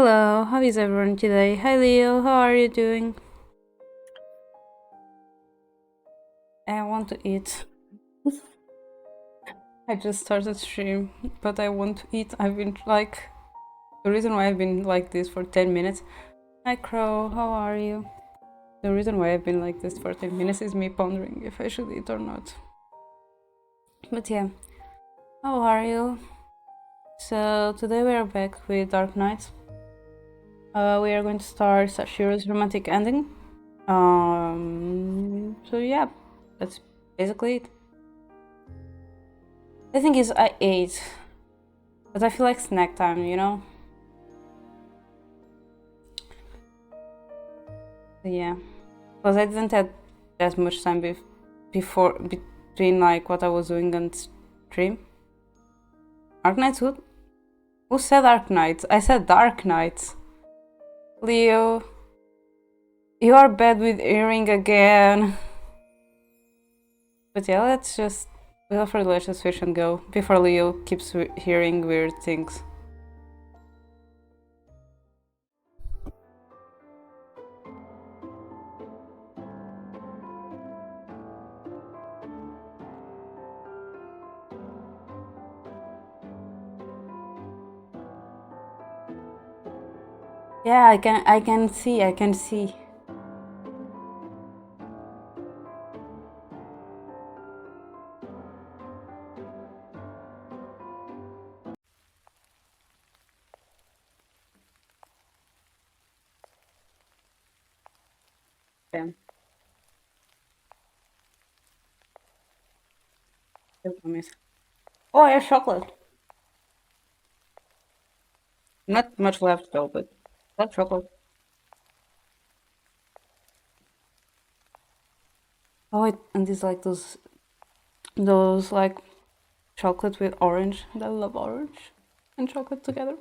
Hello, how is everyone today? Hi Leo, how are you doing? I want to eat. I just started stream, but I want to eat. I've been the reason why I've been like this for 10 minutes. Hi Crow, how are you? The reason why I've been like this for 10 minutes is me pondering if I should eat or not. But yeah, how are you? So today we are back with Dark Knight. We are going to start Sachiro's romantic ending. So yeah, that's basically it. The thing is, I ate, but I feel like snack time, you know? So yeah, because I didn't have that much time between like what I was doing and stream. Dark Knight? Who said Dark Knight? I said Dark Knight. Leo, you are bad with hearing again. But yeah, let's just, without further, let's just switch and go before Leo keeps hearing weird things. Yeah, I can see. Damn. Oh, I have chocolate. Not much left though, but that's chocolate. Oh, and it's like those like chocolate with orange. I love orange and chocolate together.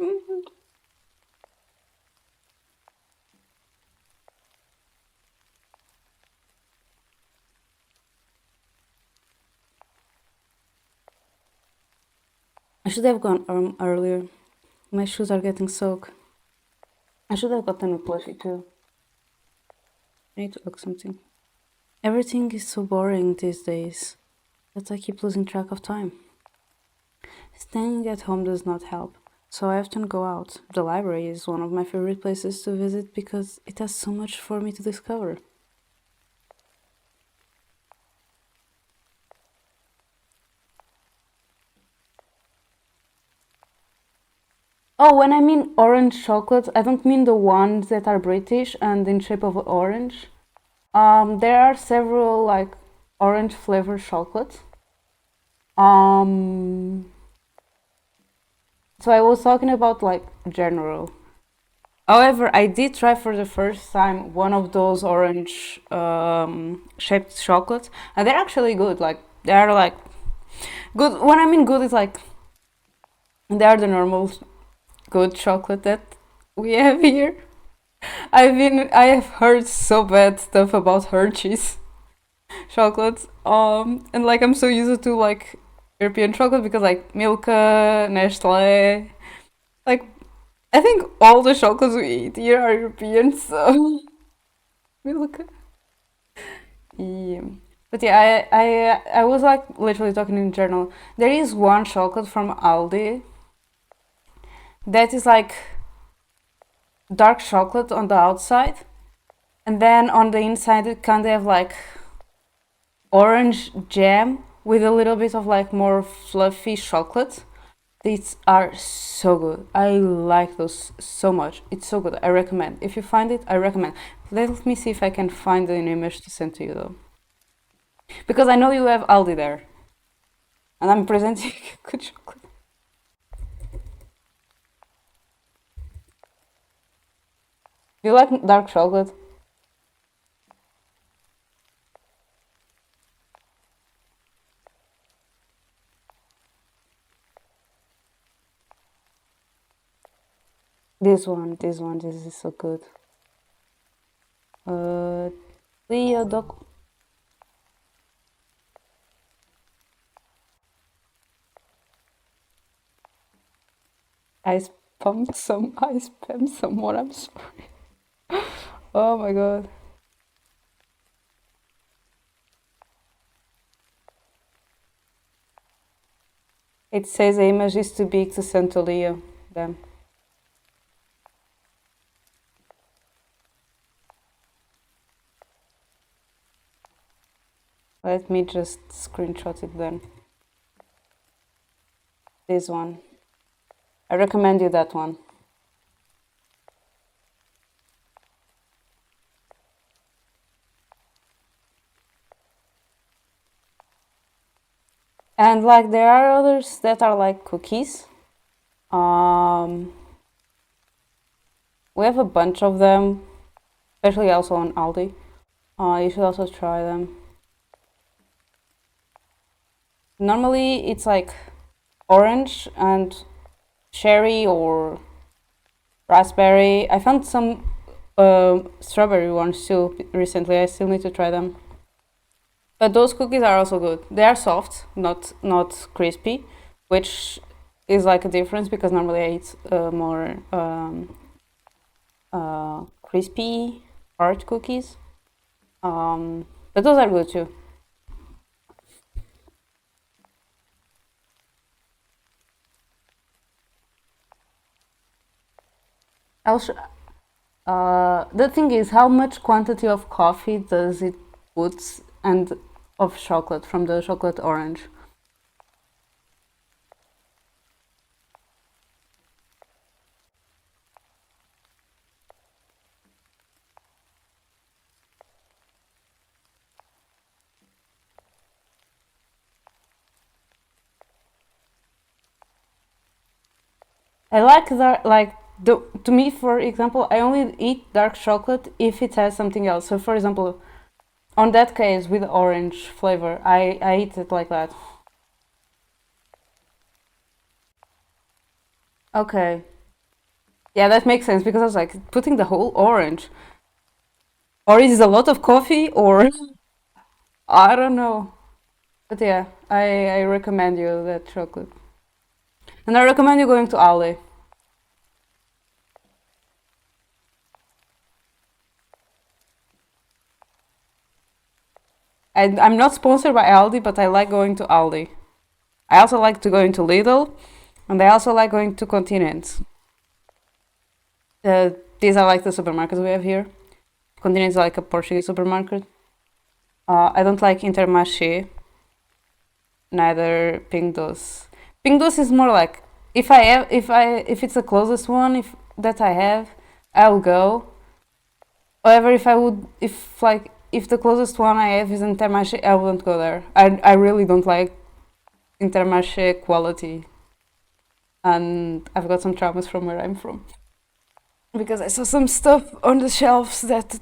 I should have gone earlier. My shoes are getting soaked. I should have gotten a plushie too. I need to look something. Everything is so boring these days that I keep losing track of time. Staying at home does not help, so I often go out. The library is one of my favorite places to visit because it has so much for me to discover. Oh, when I mean orange chocolates, I don't mean the ones that are British and in shape of orange. There are several like orange flavored chocolates. Um, so I was talking about like general. However, I did try for the first time one of those orange shaped chocolates, and they're actually good. Like they are like good. When I mean good, is like they are the normal good chocolate that we have here. I have heard so bad stuff about Hershey's chocolates. And like I'm so used to like European chocolate because like Milka, Nestle, like I think all the chocolates we eat here are European, so Milka. Yeah. But yeah, I was like literally talking in general. There is one chocolate from Aldi that is like dark chocolate on the outside, and then on the inside it kind of have like orange jam with a little bit of like more fluffy chocolate. These are so good. I like those so much. It's so good. I recommend. If you find it, I recommend. Let me see if I can find an image to send to you though. Because I know you have Aldi there. And I'm presenting good chocolate. Do you like dark chocolate? This is so good. Leo Doc. I I spammed someone. I'm sorry. Oh my god. It says the image is too big to send to Leo. Then let me just screenshot it then. This one. I recommend you that one. And like there are others that are like cookies. We have a bunch of them, especially also on Aldi. You should also try them. Normally it's like orange and cherry or raspberry. I found some strawberry ones too recently. I still need to try them. But those cookies are also good. They are soft, not crispy, which is like a difference because normally I eat more crispy hard cookies. But those are good too. Also, the thing is, how much quantity of coffee does it put and of chocolate from the chocolate orange? I like that, like to me, for example, I only eat dark chocolate if it has something else. So, for example, on that case with orange flavor, I eat it like that. Okay, yeah, that makes sense because I was like putting the whole orange, or is it a lot of coffee, or I don't know. But yeah, I recommend you that chocolate, and I recommend you going to Ale. I'm not sponsored by Aldi, but I like going to Aldi. I also like to go into Lidl, and I also like going to Continents. Uh, these are like the supermarkets we have here. Continents is like a Portuguese supermarket. I don't like Intermarché, neither Pingdos. Pingdos is more like if it's the closest one if that I have, I'll go. However, if the closest one I have is Intermarché, I won't go there. I really don't like Intermarché quality, and I've got some traumas from where I'm from because I saw some stuff on the shelves that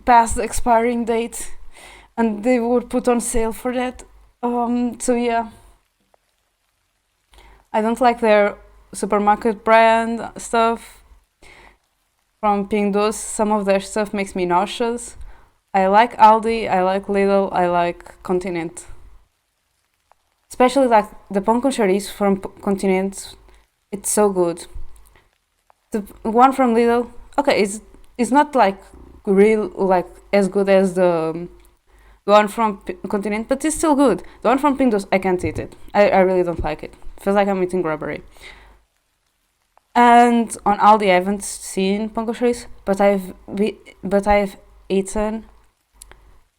passed the expiring date, and they were put on sale for that. So yeah, I don't like their supermarket brand stuff from Pingdos. Some of their stuff makes me nauseous. I like Aldi, I like Lidl, I like Continent. Especially like the pão com chouriço from Continent. It's so good. The one from Lidl, okay, it's not like real like as good as the one from Continent, but it's still good. The one from Pingdos, I can't eat it. I really don't like it. Feels like I'm eating rubbery. And on Aldi, I haven't seen pão com chouriço, but I've eaten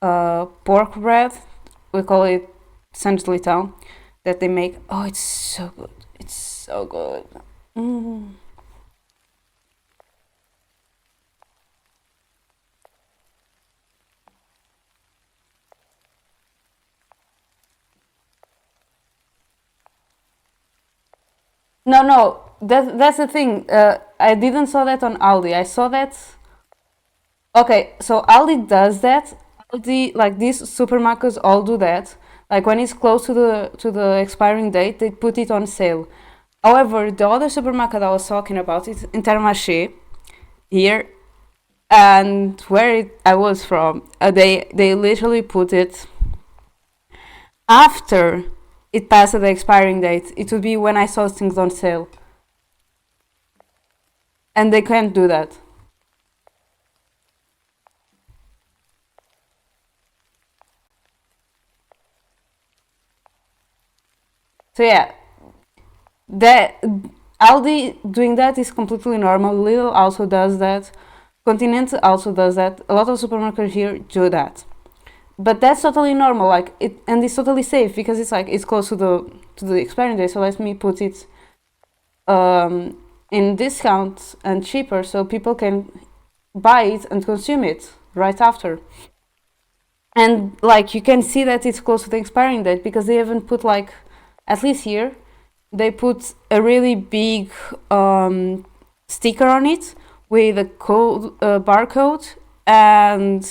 pork bread. We call it Santos de Leitão that they make. Oh, it's so good. It's so good. Mm. No, no, that's the thing. I didn't saw that on Aldi. I saw that. Okay, so Aldi does that. Aldi, like these supermarkets, all do that. Like when it's close to the expiring date, they put it on sale. However, the other supermarket I was talking about is Intermarché here, and where I was from, they literally put it after it passed the expiring date. It would be when I saw things on sale. and they can't do that. So yeah, that Aldi doing that is completely normal. Lidl also does that. Continental also does that. A lot of supermarkets here do that. But that's totally normal, like it, and it's totally safe because it's like it's close to the expiry date. So let me put it in discount and cheaper, so people can buy it and consume it right after. And like you can see that it's close to the expiring date because they haven't put like, at least here, they put a really big sticker on it with a code barcode and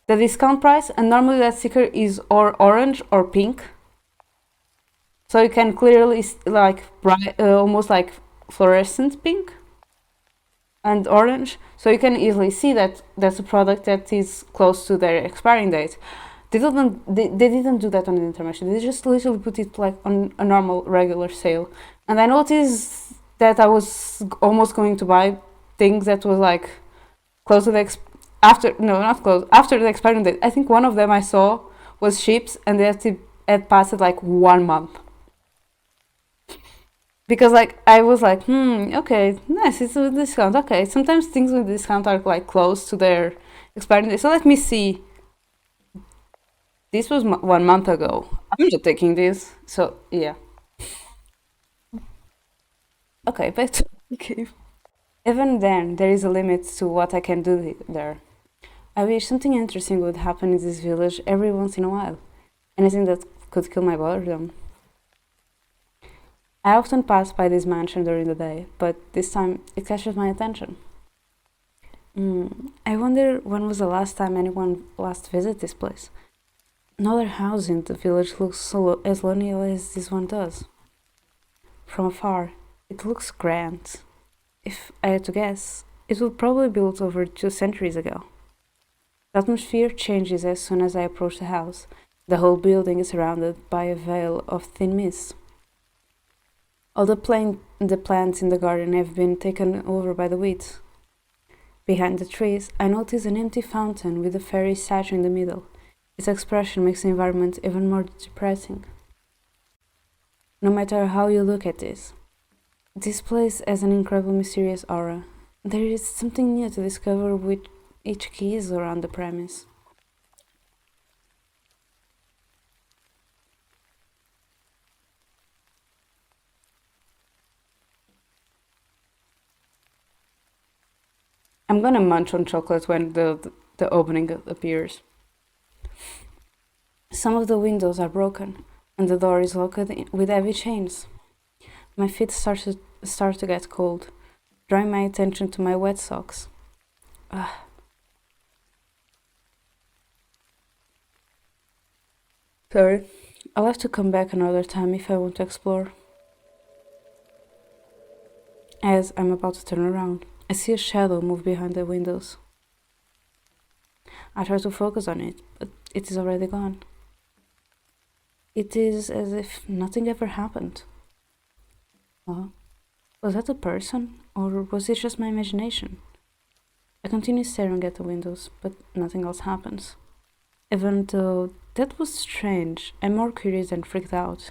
the discount price, and normally that sticker is or orange or pink, so you can clearly like bright, almost like fluorescent pink and orange, so you can easily see that that's a product that is close to their expiring date. They didn't do that on the intermission. They just literally put it like on a normal regular sale. And I noticed that I was almost going to buy things that was like close to the after, no, not close, after the expiring date. I think one of them I saw was chips, and they had passed like 1 month. Because like I was like, okay, nice, it's a discount. Okay, sometimes things with discount are like close to their expiring date. So let me see. This was 1 month ago. I'm not taking this. So yeah. Okay, but okay. Even then, there is a limit to what I can do there. I wish something interesting would happen in this village every once in a while. Anything that could kill my boredom. I often pass by this mansion during the day, but this time it catches my attention. I wonder when was the last time anyone last visited this place. No other house in the village looks as lonely as this one does. From afar, it looks grand. If I had to guess, it was probably built over 2 centuries ago. The atmosphere changes as soon as I approach the house. The whole building is surrounded by a veil of thin mist. All the plants in the garden have been taken over by the weeds. Behind the trees, I notice an empty fountain with a fairy statue in the middle. Its expression makes the environment even more depressing. No matter how you look at this place has an incredible mysterious aura. There is something new to discover with each gaze around the premise. I'm gonna munch on chocolate when the opening appears. Some of the windows are broken, and the door is locked with heavy chains. My feet start to get cold, drawing my attention to my wet socks. Ah. Sorry. I'll have to come back another time if I want to explore. As I'm about to turn around, I see a shadow move behind the windows. I try to focus on it, but it is already gone. It is as if nothing ever happened. Well, was that a person, or was it just my imagination? I continue staring at the windows, but nothing else happens. Even though that was strange, I'm more curious than freaked out.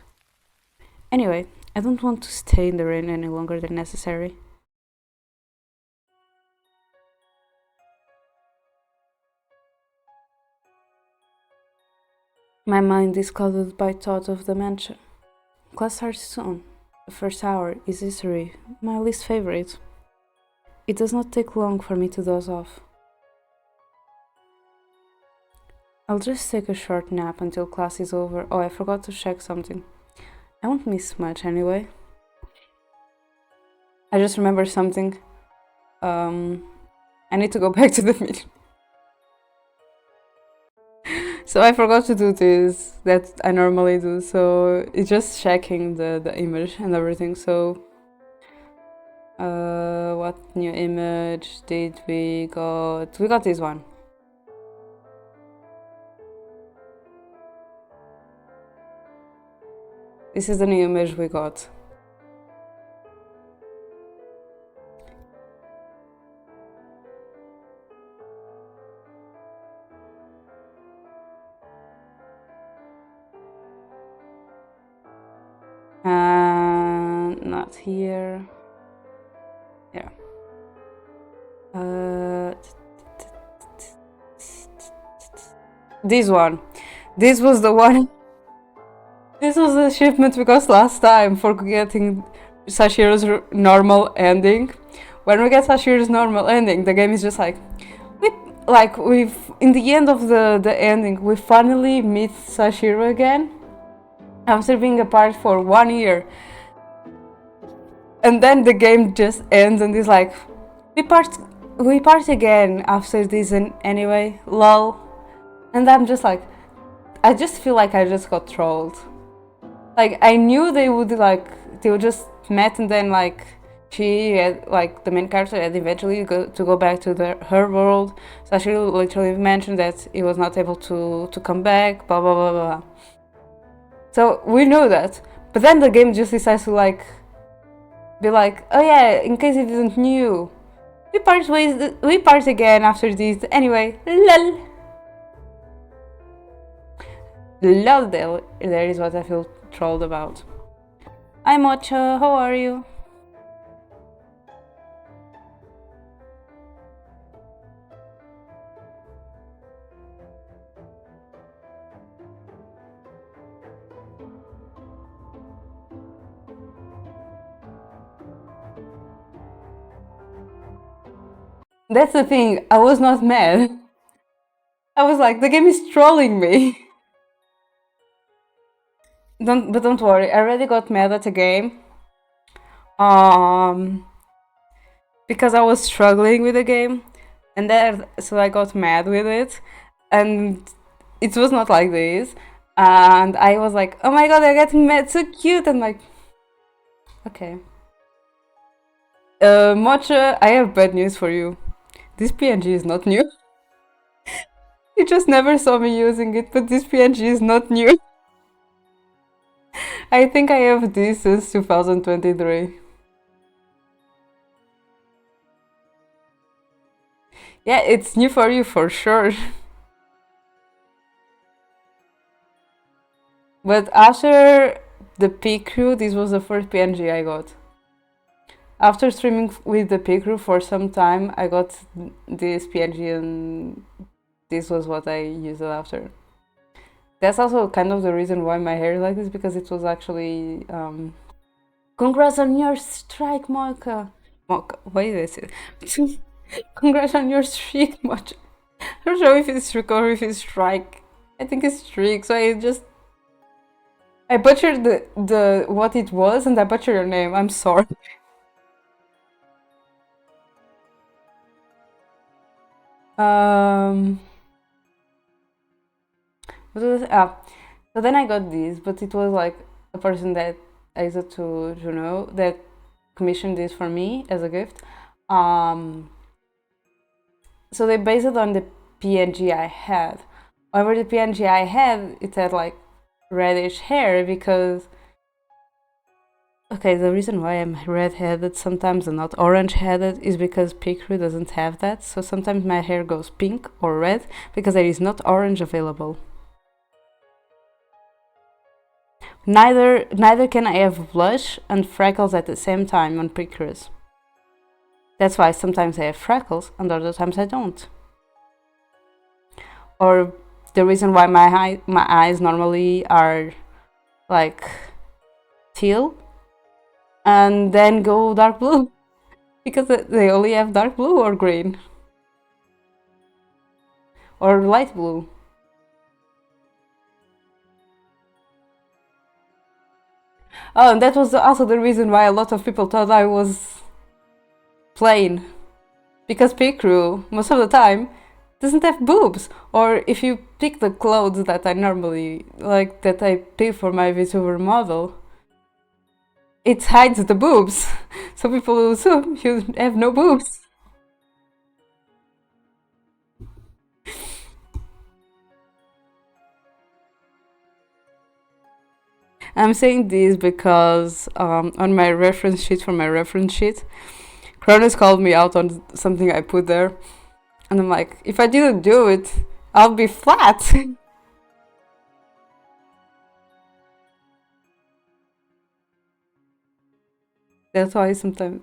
Anyway, I don't want to stay in the rain any longer than necessary. My mind is clouded by thought of the mansion. Class starts soon. The first hour is history, my least favorite. It does not take long for me to doze off. I'll just take a short nap until class is over. Oh, I forgot to check something. I won't miss much anyway. I just remember something. I need to go back to the meeting. So I forgot to do this that I normally do. So it's just checking the image and everything. So what new image did we got? We got this one. This is the new image we got. not here. Yeah. This one. This was the one. This was the achievement we got last time for getting Sachiro's normal ending. When we get Sachiro's normal ending, the game is just like, we've in the end of the ending, we finally meet Sachiro again after being apart for 1 year, and then the game just ends and is like, we part again after this, and anyway, lol. And I'm just like, I just feel like I just got trolled. Like, I knew they would just met, and then like she had, like, the main character had eventually to go back to her world. So she literally mentioned that he was not able to come back, blah blah blah blah. So we know that, but then the game just decides to like be like, oh yeah, in case you didn't knew, we part again after this. Anyway, lol. Lol, there is what I feel trolled about. Hi Mocha, how are you? That's the thing, I was not mad. I was like, the game is trolling me. Don't worry, I already got mad at the game. Because I was struggling with the game, and then so I got mad with it, and it was not like this. And I was like, oh my god, they're getting mad, so cute, and like, okay. Mocha, I have bad news for you. This PNG is not new. You just never saw me using it, but this PNG is not new. I think I have this since 2023. Yeah, it's new for you for sure. But after the P crew, this was the first PNG I got. After streaming with the P crew for some time, I got this PNG, and this was what I used it after. That's also kind of the reason why my hair is like this, because it was actually congrats on your strike, Mocha. Why did I say congrats on your streak, Mocha. I don't know if it's streak or if it's strike. I think it's streak, so I butchered the what it was, and I butchered your name. I'm sorry. What was it? So then I got this, but it was like a person that I used to know that commissioned this for me as a gift. So they based it on the PNG I had. However, the PNG I had, it had like reddish hair because... Okay, the reason why I'm red-headed sometimes and not orange-headed is because Picru doesn't have that, so sometimes my hair goes pink or red because there is not orange available. Neither can I have blush and freckles at the same time on Picrus. That's why sometimes I have freckles and other times I don't. Or the reason why my eyes normally are like teal and then go dark blue, because they only have dark blue or green or light blue. Oh, and that was also the reason why a lot of people thought I was plain, because Picru most of the time doesn't have boobs, or if you pick the clothes that I normally like, that I pick for my VTuber model, it hides the boobs, so people will assume you have no boobs. I'm saying this because on my reference sheet, Cronus called me out on something I put there, and I'm like, if I didn't do it, I'll be flat. That's why sometimes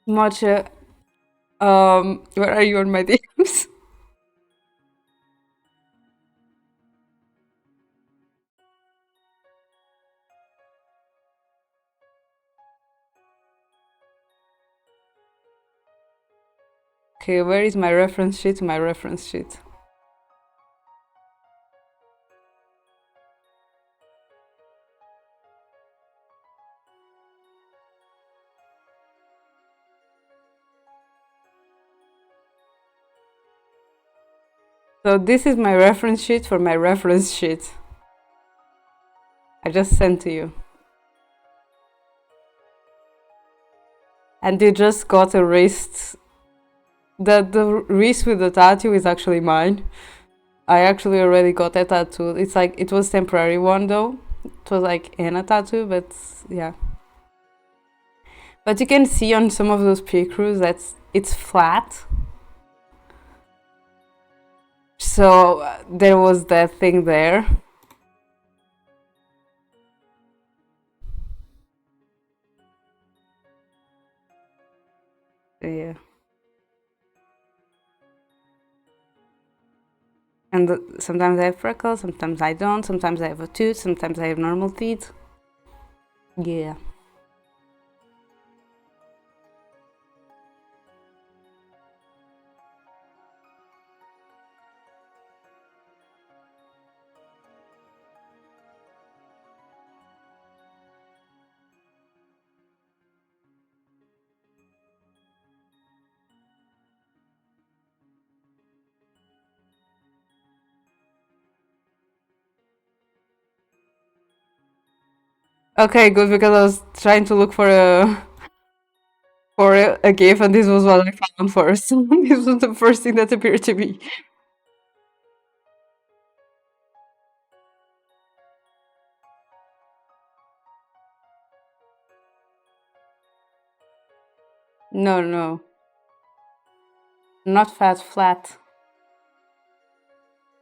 much. Where are you on my DMs? Okay, where is my reference sheet? My reference sheet. So this is my reference sheet for my reference sheet. I just sent to you. And you just got erased. The wreath with the tattoo is actually mine. I actually already got a tattoo. It's like, it was temporary one though. It was like henna tattoo, but yeah. But you can see on some of those pictures that it's flat. So there was that thing there. Yeah. And sometimes I have freckles, sometimes I don't, sometimes I have a tooth, sometimes I have normal teeth. Yeah. Okay, good, because I was trying to look for a gift, and this was what I found first. This was the first thing that appeared to me. No, no, not fat, flat,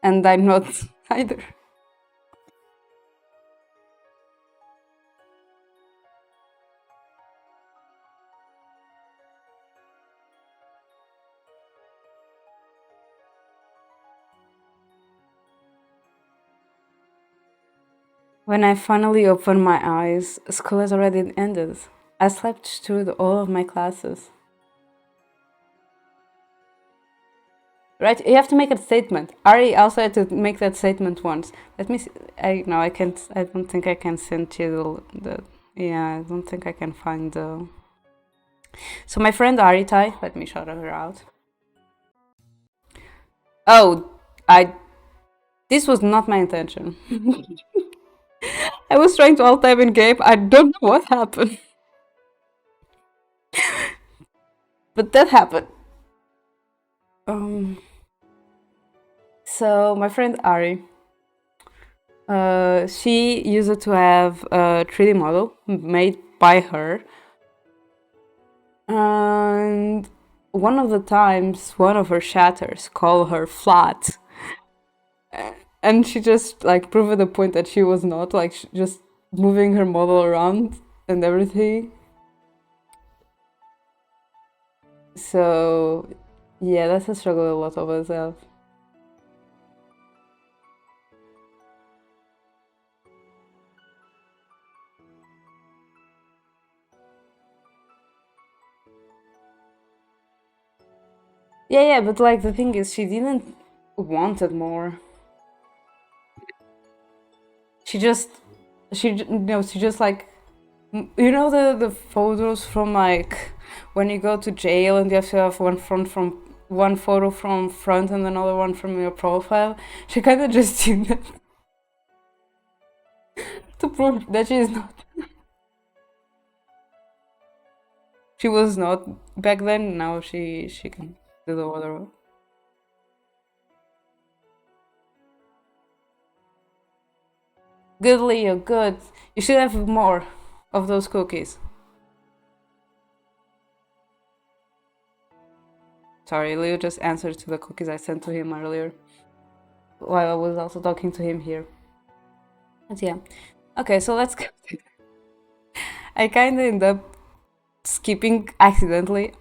and I'm not either. When I finally opened my eyes, school has already ended. I slept through all of my classes. Right? You have to make a statement. Ari also had to make that statement once. Let me see. I can't. I don't think I can send you the. Yeah, I don't think I can find the. So my friend Aritai, let me shout her out. Oh, I. This was not my intention. I was trying to alt tab in game. I don't know what happened, but that happened. Um. So my friend Ari, she used to have a 3D model made by her, and one of the times one of her shatters called her flat, and she just like proved the point that she was not, like, just moving her model around and everything. So yeah, that's a struggle a lot of us have. Yeah, yeah, but like the thing is, she didn't want it more. She just, she just like, you know, the photos from like when you go to jail and you have to have one photo from front and another one from your profile. She kind of just did that to prove that she is not. She was not back then. Now she can do the other one. Good, Leo. Good. You should have more of those cookies. Sorry, Leo just answered to the cookies I sent to him earlier, while I was also talking to him here. But yeah. Okay, so let's go. I kind of end up skipping accidentally.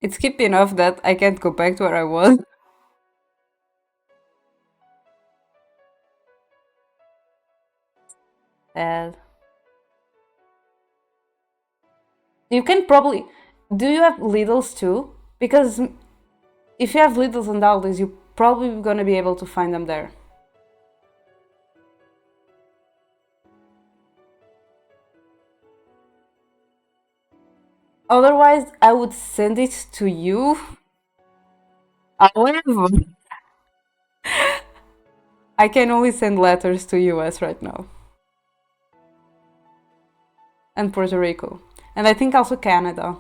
It's skipped enough that I can't go back to where I was. And you can probably. Do you have Lidls too? Because if you have Lidls and Aldi's, you're probably gonna be able to find them there. Otherwise, I would send it to you. However, I can only send letters to US right now and Puerto Rico, and I think also Canada.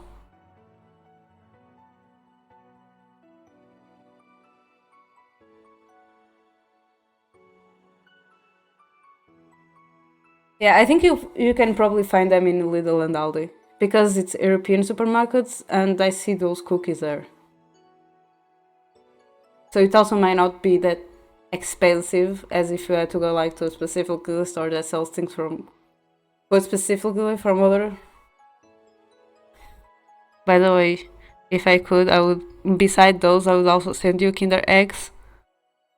Yeah, I think you can probably find them in Lidl and Aldi because it's European supermarkets, and I see those cookies there. So it also might not be that expensive as if you had to go like to a specific store that sells things from, but specifically from other. By the way, if I could, I would. Beside those, I would also send you Kinder eggs.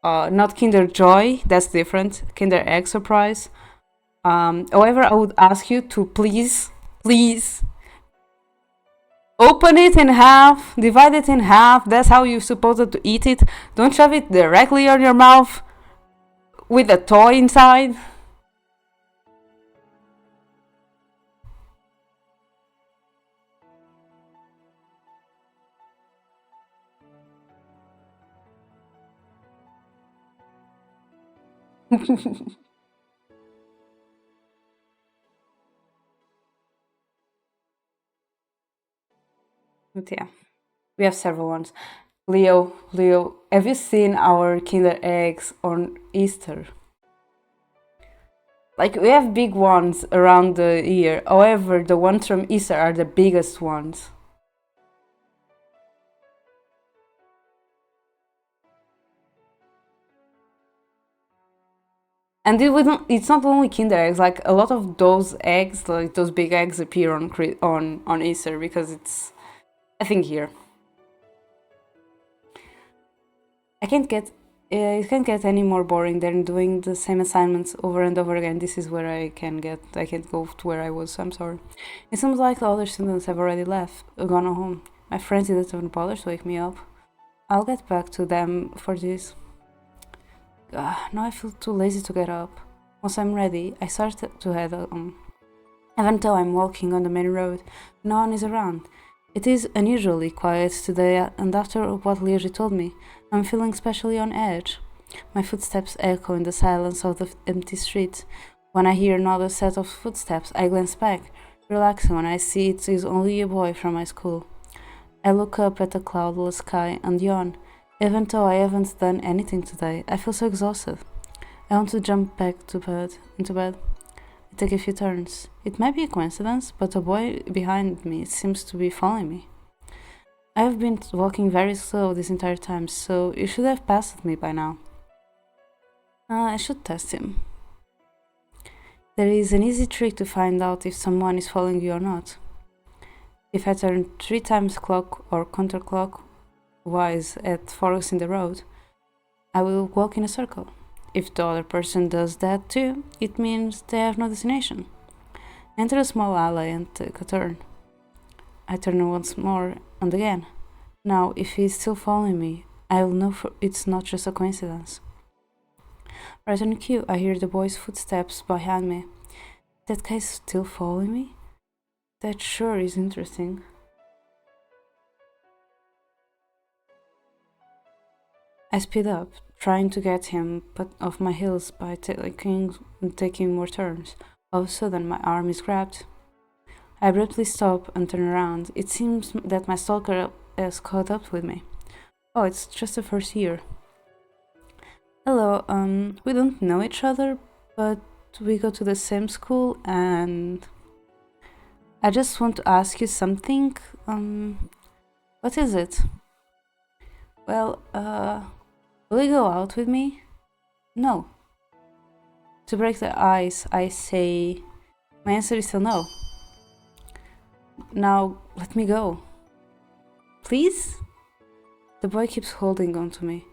Not Kinder Joy. That's different. Kinder Egg surprise. However, I would ask you to please open it in half, divide it in half. That's how you're supposed to eat it. Don't shove it directly on your mouth with a toy inside. But yeah, we have several ones. Leo, have you seen our Kinder eggs on Easter? Like, we have big ones around the year. However, the ones from Easter are the biggest ones. And it's not only Kinder eggs. Like, a lot of those eggs, like those big eggs, appear on Easter because it's I think here. I can't get it can't get any more boring than doing the same assignments over and over again. This is where I can't go to where I was, so I'm sorry. It seems like the other students have already left, gone home. My friends didn't even bother to wake me up. I'll get back to them for this. Now I feel too lazy to get up. Once I'm ready, I start to head home. Even though I'm walking on the main road, no one is around. It is unusually quiet today, and after what Liegi told me, I'm feeling especially on edge. My footsteps echo in the silence of the empty street. When I hear another set of footsteps, I glance back, relaxing when I see it is only a boy from my school. I look up at the cloudless sky and yawn. Even though I haven't done anything today, I feel so exhausted. I want to jump back into bed. I take a few turns. It might be a coincidence, but a boy behind me seems to be following me. I have been walking very slow this entire time, so you should have passed me by now. I should test him. There is an easy trick to find out if someone is following you or not. If I turn 3 times clock or counterclockwise at forks in the road, I will walk in a circle. If the other person does that too, it means they have no destination. Enter a small alley and take a turn. I turn once more and again. Now, if he is still following me, I will know it's not just a coincidence. Right on cue, I hear the boy's footsteps behind me. That guy's still following me? That sure is interesting. I speed up, trying to get him off my heels by taking more turns. All of a sudden, my arm is grabbed. I abruptly stop and turn around. It seems that my stalker has caught up with me. Oh, it's just the first year. Hello, we don't know each other, but we go to the same school, and I just want to ask you something. What is it? Well, will you go out with me? No. To break the ice, I say... My answer is still no. Now, let me go. Please? The boy keeps holding on to me,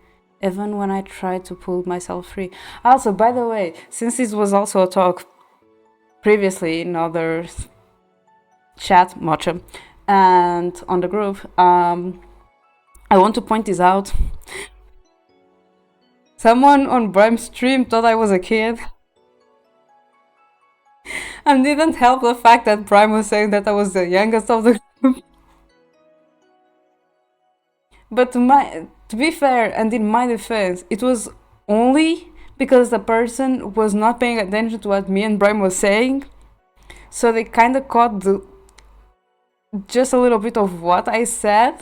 even when I try to pull myself free. Also, by the way, since this was also a talk previously in other chat, Mocha, and on the group, I want to point this out. Someone on Brime's stream thought I was a kid. And didn't help the fact that Brime was saying that I was the youngest of the group. But to be fair, and in my defense, it was only because the person was not paying attention to what me and Brime was saying. So they kind of caught just a little bit of what I said.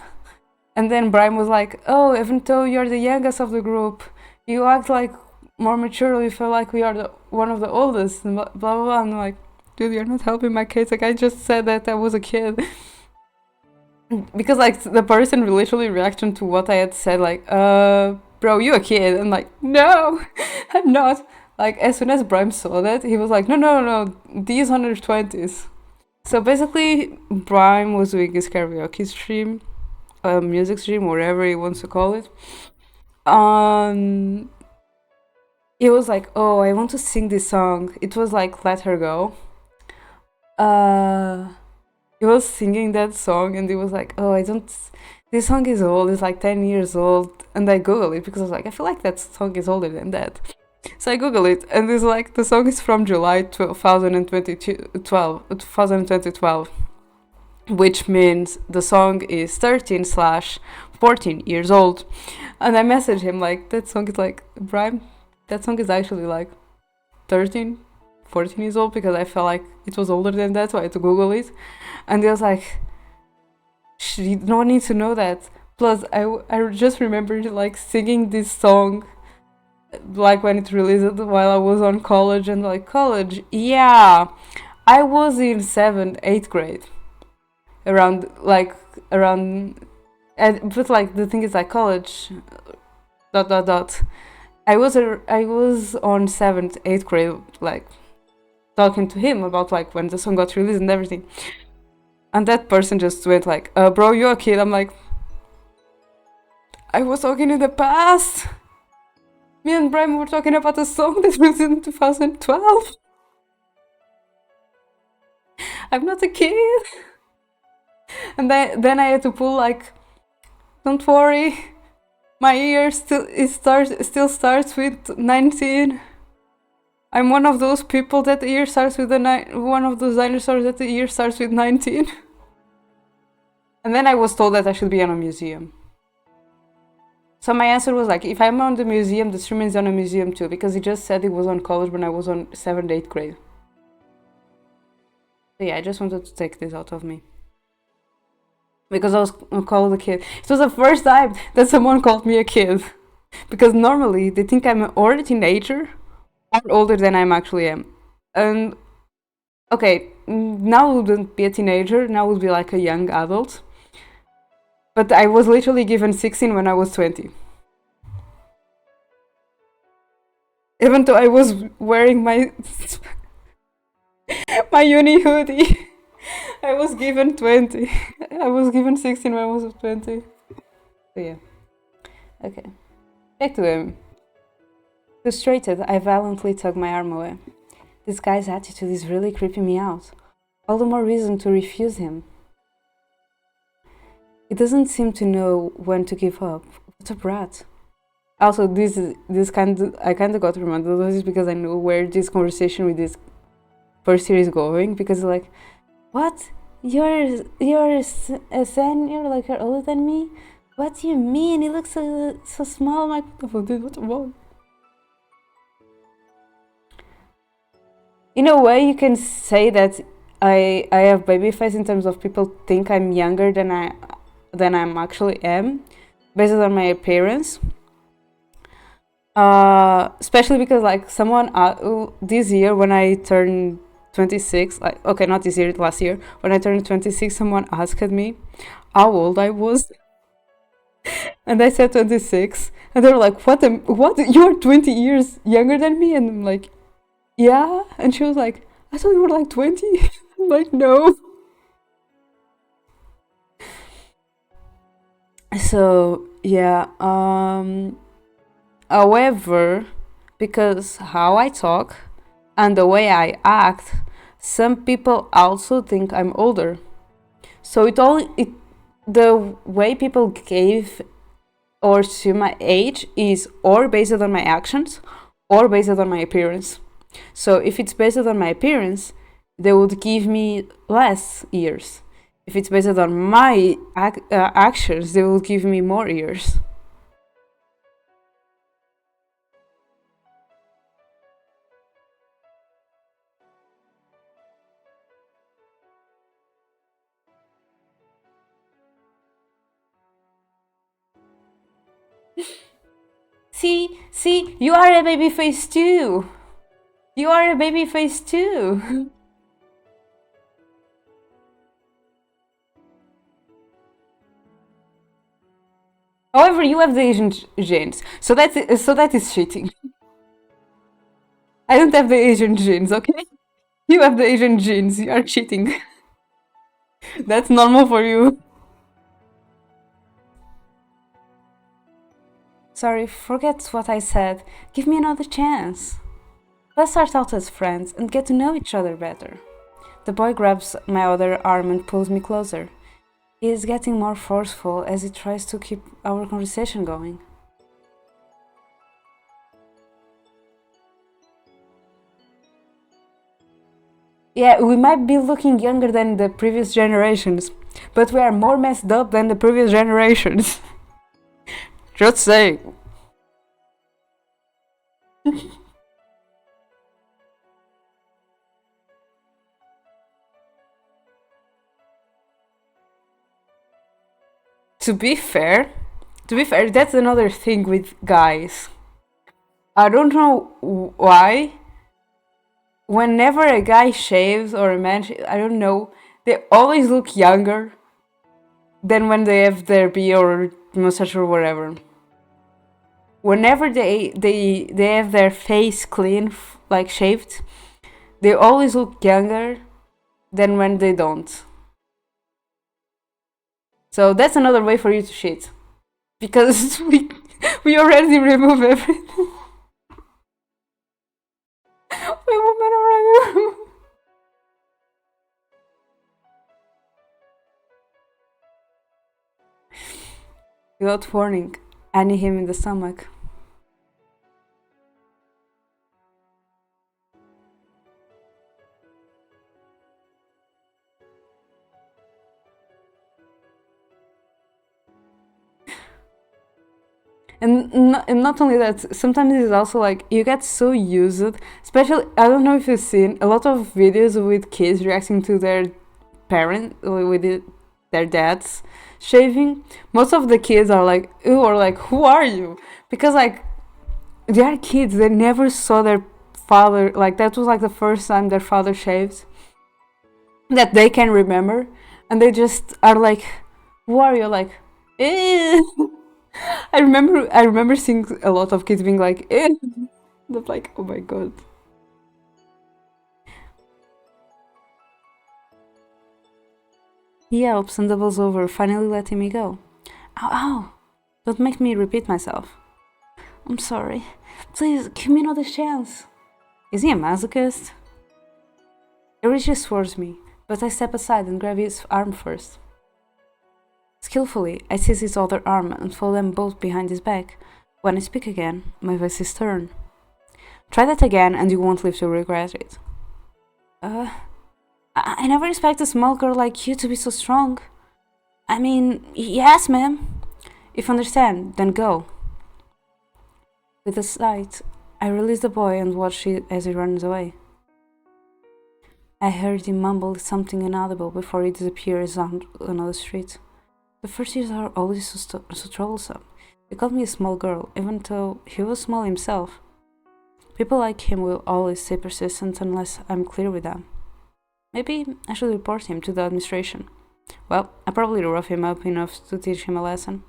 And then Brime was like, oh, even though you're the youngest of the group, you act like more mature, you feel like we are one of the oldest, and blah, blah, blah. I'm like, dude, you're not helping my case. Like, I just said that I was a kid. Because, like, the person literally reacted to what I had said, like, bro, you a kid. And, like, no, I'm not. Like, as soon as Brime saw that, he was like, no, these 120s. So basically, Brime was doing his karaoke stream, music stream, whatever he wants to call it. He was like, oh, I want to sing this song. It was like Let Her Go. He was singing that song and he was like, oh, this song is old, it's like 10 years old. And I googled it because I was like, I feel like that song is older than that. So I googled it and it's like, the song is from July 2012, which means the song is 13/14 years old. And I messaged him like, that song is like, Brian, that song is actually like 13, 14 years old, because I felt like it was older than that, so I had to Google it. And he was like, you don't need to know that. Plus, I just remembered like singing this song like when it released while I was on college, and like, college, yeah, I was in 7th, 8th grade. Around, but like the thing is like college, ... I was on 7th, 8th grade, like talking to him about like when the song got released and everything. And that person just went like, bro, you're a kid. I'm like, I was talking in the past. Me and Brian were talking about a song that was in 2012. I'm not a kid. And then I had to pull like, don't worry, my year still starts with 19. I'm one of those people that the year starts with one of those dinosaurs that the year starts with 19. And then I was told that I should be on a museum. So my answer was like, if I'm on the museum, the stream is on a museum too, because he just said he was on college when I was on 7th, 8th grade. So yeah, I just wanted to take this out of me. Because I was called a kid. It was the first time that someone called me a kid. Because normally they think I'm or a teenager or older than I actually am. And okay, now I wouldn't be a teenager, now I would be like a young adult. But I was literally given 16 when I was 20. Even though I was wearing my my uni hoodie. I was given 20. I was given 16 when I was 20. So yeah. Okay. Back to him. Frustrated, I violently tug my arm away. This guy's attitude is really creeping me out. All the more reason to refuse him. He doesn't seem to know when to give up. What a brat. Also, I kind of got reminded of this because I know where this conversation with this first year is going. Because like, what? You're a senior, like you're older than me? What do you mean? You look so small. I'm like, what? In a way, you can say that I have baby face in terms of people think I'm younger than I'm actually am, based on my appearance. Especially because like someone this year when I turned 26, like, okay, not this year, last year, when I turned 26, someone asked me how old I was, and I said 26, and they were like, what? You're 20 years younger than me? And I'm like, yeah. And she was like, I thought you were like 20. I'm like, no. So, yeah, however, because how I talk and the way I act, some people also think I'm older. So the way people gave or to my age is or based on my actions or based on my appearance. So if it's based on my appearance, they would give me less years. If it's based on my actions, they will give me more years. See, you are a baby face too. You are a baby face too. However, you have the Asian genes, so that is cheating. I don't have the Asian genes, okay? You have the Asian genes. You are cheating. That's normal for you. Sorry, forget what I said. Give me another chance. Let's start out as friends and get to know each other better. The boy grabs my other arm and pulls me closer. He is getting more forceful as he tries to keep our conversation going. Yeah, we might be looking younger than the previous generations, but we are more messed up than the previous generations. Just saying. to be fair, that's another thing with guys. I don't know why. Whenever a guy shaves or a man, I don't know, they always look younger than when they have their beard or mustache or whatever. Whenever they have their face clean, like shaved, they always look younger than when they don't. So that's another way for you to cheat, because we already remove everything. We women already. Without warning, I knee him in the stomach. And not only that, sometimes it's also like you get so used, especially, I don't know if you've seen a lot of videos with kids reacting to their parent, their dads shaving. Most of the kids are like, ew, or like, who are you? Because like, they are kids, they never saw their father, like that was like the first time their father shaved that they can remember, and they just are like, who are you? Like, eh. I remember seeing a lot of kids being like, eh. That's like, oh my god. He yelps and doubles over, finally letting me go. Ow, ow! Don't make me repeat myself. I'm sorry. Please, give me another chance. Is he a masochist? He reaches towards me, but I step aside and grab his arm first. Skillfully, I seize his other arm and fold them both behind his back. When I speak again, my voice is stern. Try that again and you won't live to regret it. I never expect a small girl like you to be so strong. I mean, yes, ma'am. If you understand, then go. With a sight, I release the boy and watch it as he runs away. I heard him mumble something inaudible before he disappears on another street. The first years are always so troublesome. He called me a small girl, even though he was small himself. People like him will always stay persistent unless I'm clear with them. Maybe I should report him to the administration. Well, I probably rough him up enough to teach him a lesson.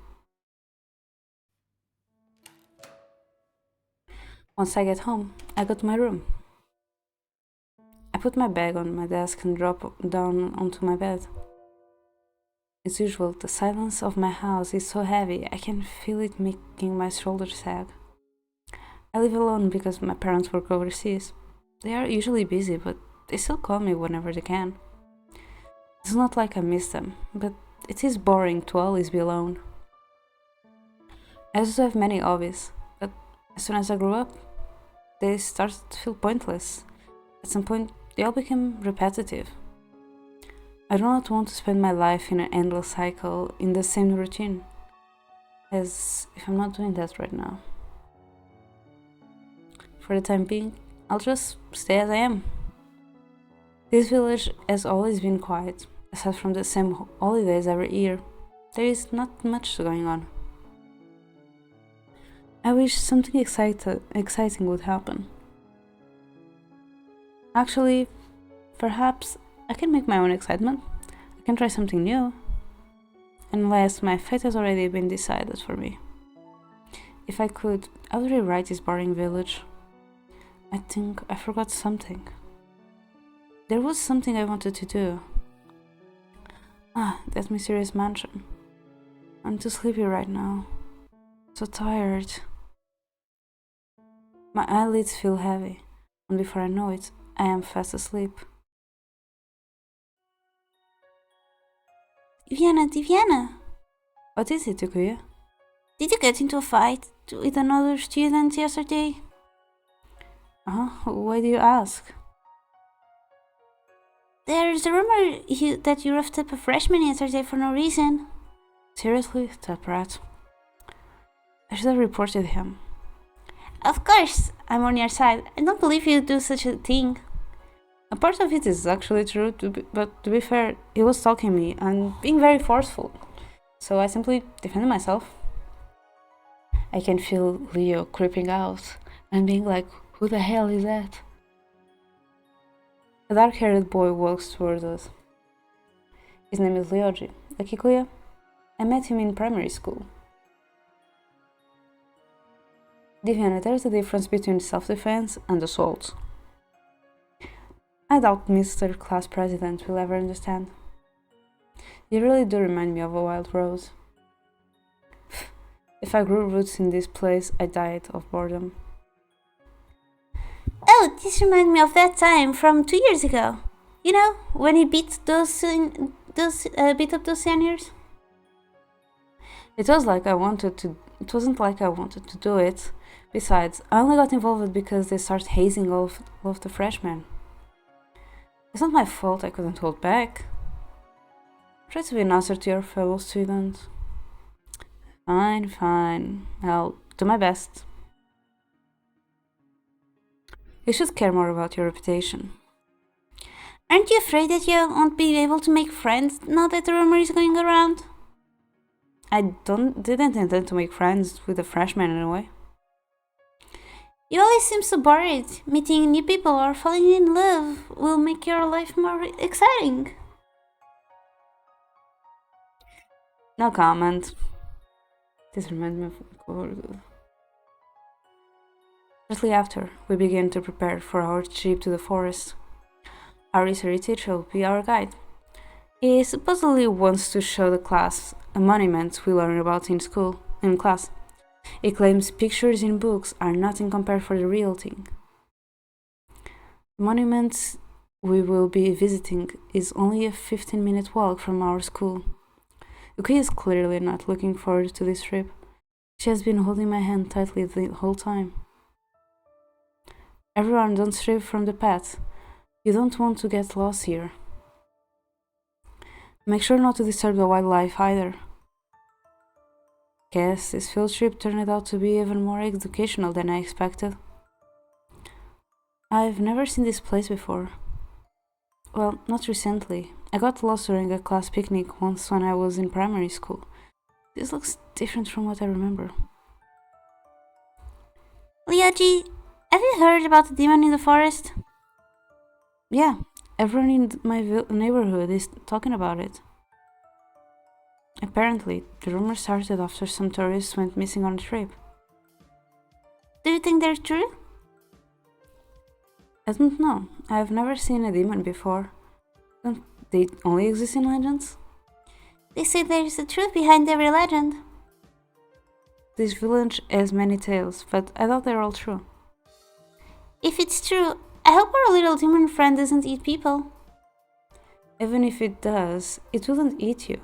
Once I get home, I go to my room. I put my bag on my desk and drop down onto my bed. As usual, the silence of my house is so heavy I can feel it making my shoulders sag. I live alone because my parents work overseas. They are usually busy, but they still call me whenever they can. It's not like I miss them, but it is boring to always be alone. I used to have many hobbies, but as soon as I grew up, they started to feel pointless. At some point, they all became repetitive. I do not want to spend my life in an endless cycle in the same routine, as if I'm not doing that right now. For the time being, I'll just stay as I am. This village has always been quiet, aside from the same holidays every year. There is not much going on. I wish something exciting would happen. Actually, perhaps I can make my own excitement. I can try something new. Unless my fate has already been decided for me. If I could, I would rewrite this boring village. I think I forgot something. There was something I wanted to do. That mysterious mansion. I'm too sleepy right now. So tired. My eyelids feel heavy, and before I know it, I am fast asleep. Diviana, What is it, Takuya? did you get into a fight with another student yesterday? Why do you ask? There's a rumor that you roughed up a freshman yesterday for no reason. Seriously, that rat? I should have reported him. Of course, I'm on your side. I don't believe you'd do such a thing. A part of it is actually true, but to be fair, he was stalking me and being very forceful. So I simply defended myself. I can feel Leo creeping out and being like, who the hell is that? A dark-haired boy walks towards us. His name is Ryoji. Akikuya. I met him in primary school. Diviana, there's a difference between self-defense and assault. I doubt Mr. Class President will ever understand. You really do remind me of a wild rose. If I grew roots in this place, I died of boredom. Oh, this reminds me of that time from 2 years ago. You know, when he beat beat up those seniors? It wasn't like I wanted to do it. Besides, I only got involved because they started hazing all of the freshmen. It's not my fault I couldn't hold back. Try to be nicer to your fellow students. Fine. I'll do my best. You should care more about your reputation. Aren't you afraid that you won't be able to make friends now that the rumor is going around? I didn't intend to make friends with the freshmen anyway. You always seem so bored. Meeting new people or falling in love will make your life more exciting. No comment. This reminds me of... Shortly after, we begin to prepare for our trip to the forest. Our history teacher will be our guide. He supposedly wants to show the class a monument we learn about in class. He claims pictures in books are nothing compared for the real thing. The monument we will be visiting is only a 15-minute walk from our school. Yuki is clearly not looking forward to this trip. She has been holding my hand tightly the whole time. Everyone, don't stray from the path. You don't want to get lost here. Make sure not to disturb the wildlife either. Guess this field trip turned out to be even more educational than I expected. I've never seen this place before. Well, not recently. I got lost during a class picnic once when I was in primary school. This looks different from what I remember. Ryoji, have you heard about the demon in the forest? Yeah, Everyone in my neighborhood is talking about it. Apparently, the rumor started after some tourists went missing on a trip. Do you think they're true? I don't know. I have never seen a demon before. Don't they only exist in legends? They say there's a truth behind every legend. This village has many tales, but I thought they're all true. If it's true, I hope our little demon friend doesn't eat people. Even if it does, it wouldn't eat you.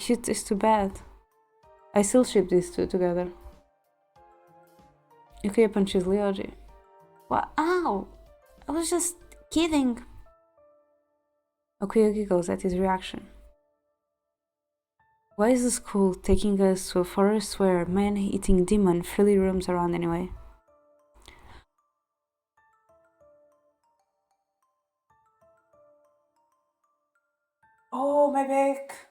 It is too bad. I still ship these two together. Yuki punches Ryoji. Wow, ow! I was just kidding. Okuyo giggles at his reaction. Why is the school taking us to a forest where man-eating demon freely roams around anyway? Oh, my back!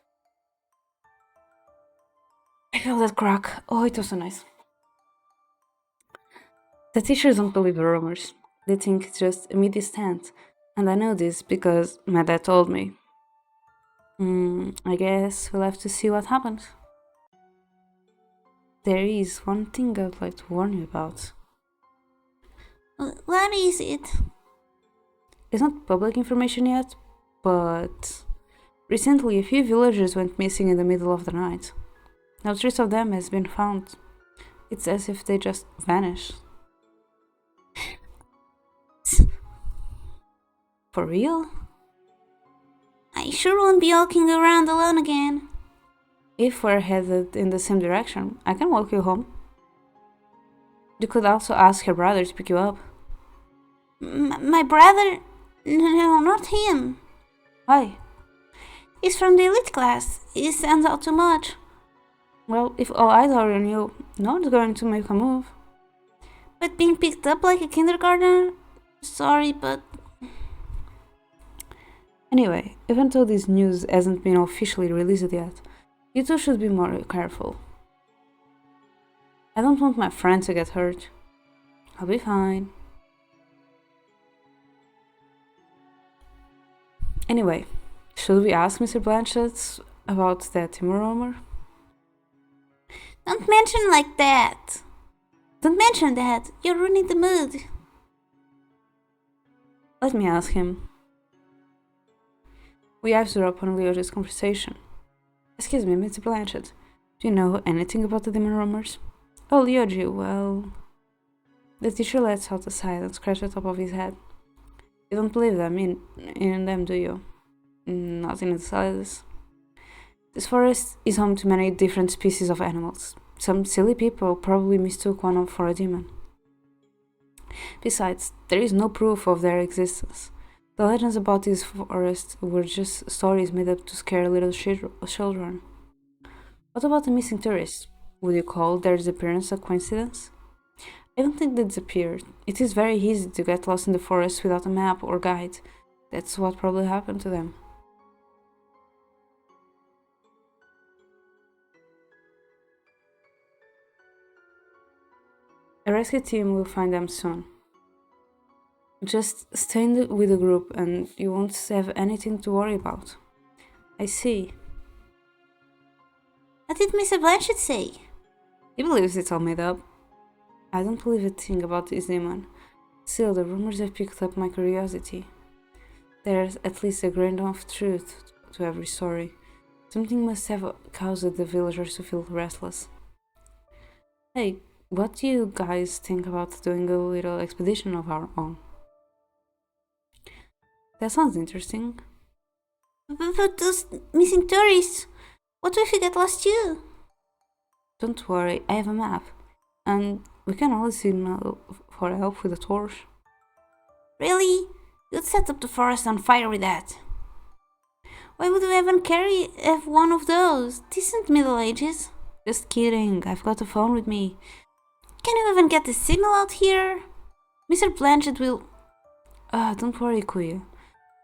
I feel that crack. Oh, it was so nice. The teachers don't believe the rumors. They think it's just a media stunt, and I know this because my dad told me. I guess we'll have to see what happens. There is one thing I'd like to warn you about. What is it? It's not public information yet, but recently a few villagers went missing in the middle of the night. No trace of them has been found. It's as if they just vanished. For real? I sure won't be walking around alone again. If we're headed in the same direction, I can walk you home. You could also ask your brother to pick you up. My brother? No, not him. Why? He's from the elite class. He stands out too much. Well, if all eyes are on you, no one's going to make a move. But being picked up like a kindergartner? Sorry, but... Anyway, even though this news hasn't been officially released yet, you two should be more careful. I don't want my friend to get hurt. I'll be fine. Anyway, should we ask Mr. Blanchett about that Timur rumor? Don't mention like that. Don't mention that. You're ruining the mood. Let me ask him. We eavesdrop on Ryoji's conversation. Excuse me, Mr. Blanchett. Do you know anything about the demon rumors? Oh, Ryoji, well... The teacher lets out a sigh and scratches the top of his head. You don't believe them in them, do you? Not in the slightest. This forest is home to many different species of animals. Some silly people probably mistook one for a demon. Besides, there is no proof of their existence. The legends about this forest were just stories made up to scare little children. What about the missing tourists? Would you call their disappearance a coincidence? I don't think they disappeared. It is very easy to get lost in the forest without a map or guide. That's what probably happened to them. A rescue team will find them soon. Just stay with the group and you won't have anything to worry about. I see. What did Mr. Blanchett say? He believes it's all made up. I don't believe a thing about this demon. Still, the rumors have picked up my curiosity. There's at least a grain of truth to every story. Something must have caused the villagers to feel restless. Hey, what do you guys think about doing a little expedition of our own? That sounds interesting. But those missing tourists, what if we get lost too? Don't worry, I have a map. And we can always signal for help with a torch. Really? You'd set up the forest on fire with that. Why would we even have one of those? Decent Middle Ages. Just kidding, I've got a phone with me. Can you even get the signal out here? Mr. Blanchett will... Don't worry, Kuya.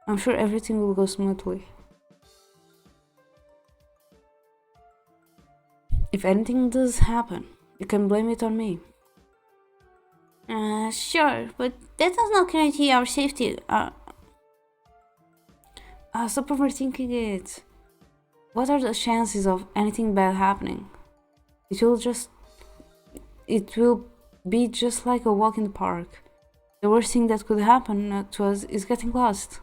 I'm sure everything will go smoothly. If anything does happen, you can blame it on me. Sure, but that does not guarantee our safety. Stop overthinking it. What are the chances of anything bad happening? It will just. It will be just like a walk in the park. The worst thing that could happen to us is getting lost.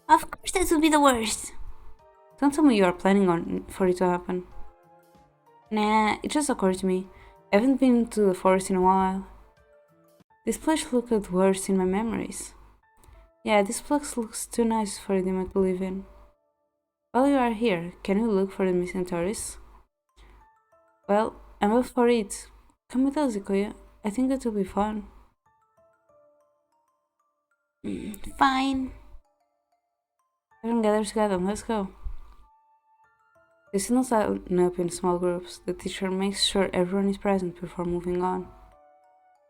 Of course, that would be the worst. Don't tell me you are planning on for it to happen. Nah, it just occurred to me. I haven't been to the forest in a while. This place looked worse in my memories. Yeah, this place looks too nice for a demon to live in. While you are here, can you look for the missing tourists? Well, I'm up for it. Come with us, Ikoya. I think it will be fun. Fine. Everyone gather together, let's go. The students line up in small groups. The teacher makes sure everyone is present before moving on.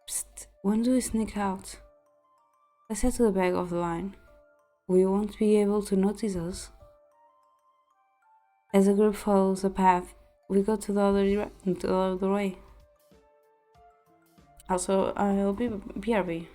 Psst, when do we sneak out? Let's head to the back of the line. We won't be able to notice us. As the group follows a path, we go to the other way. Also, I'll be BRB.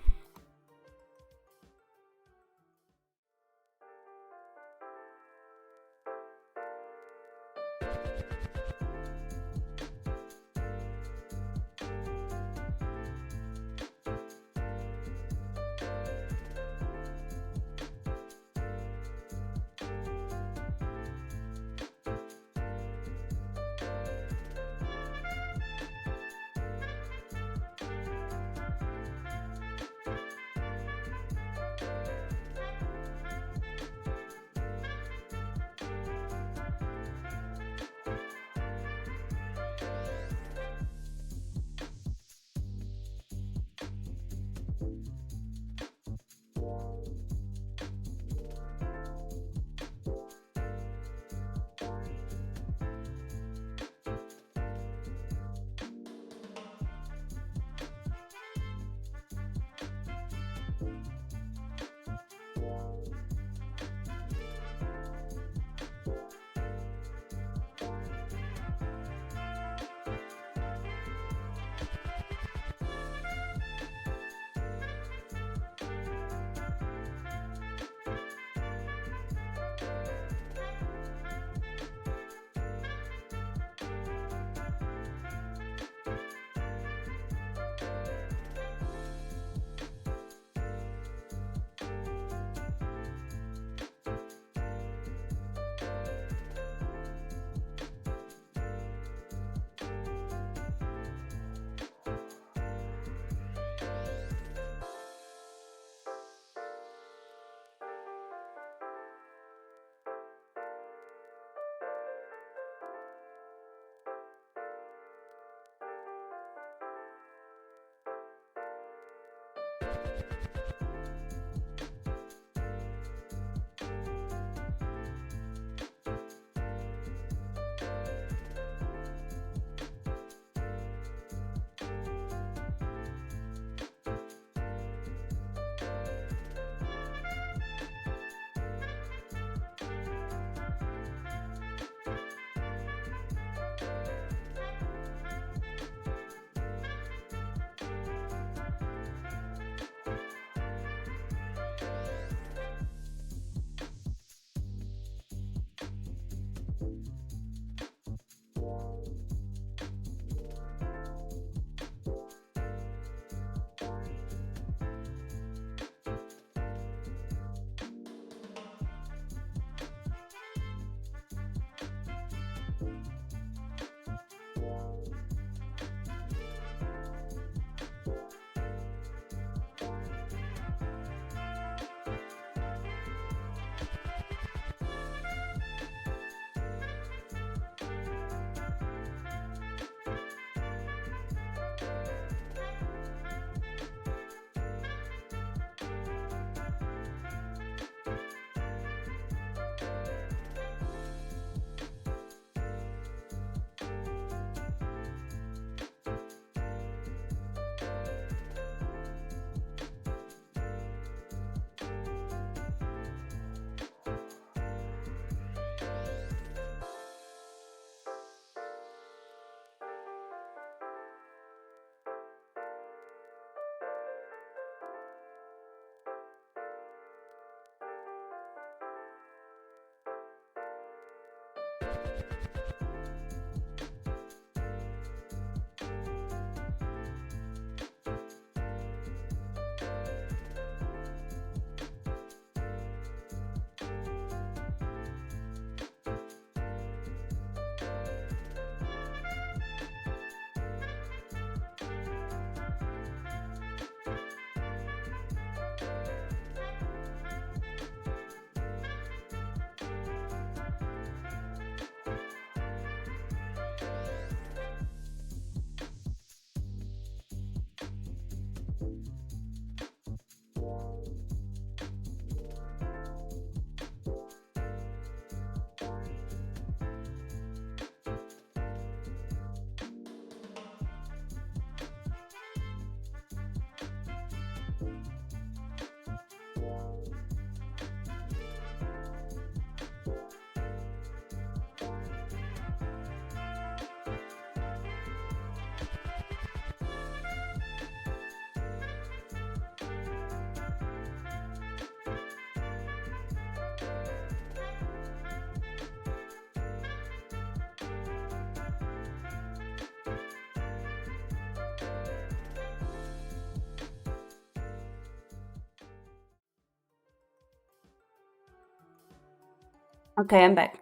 Okay, I'm back.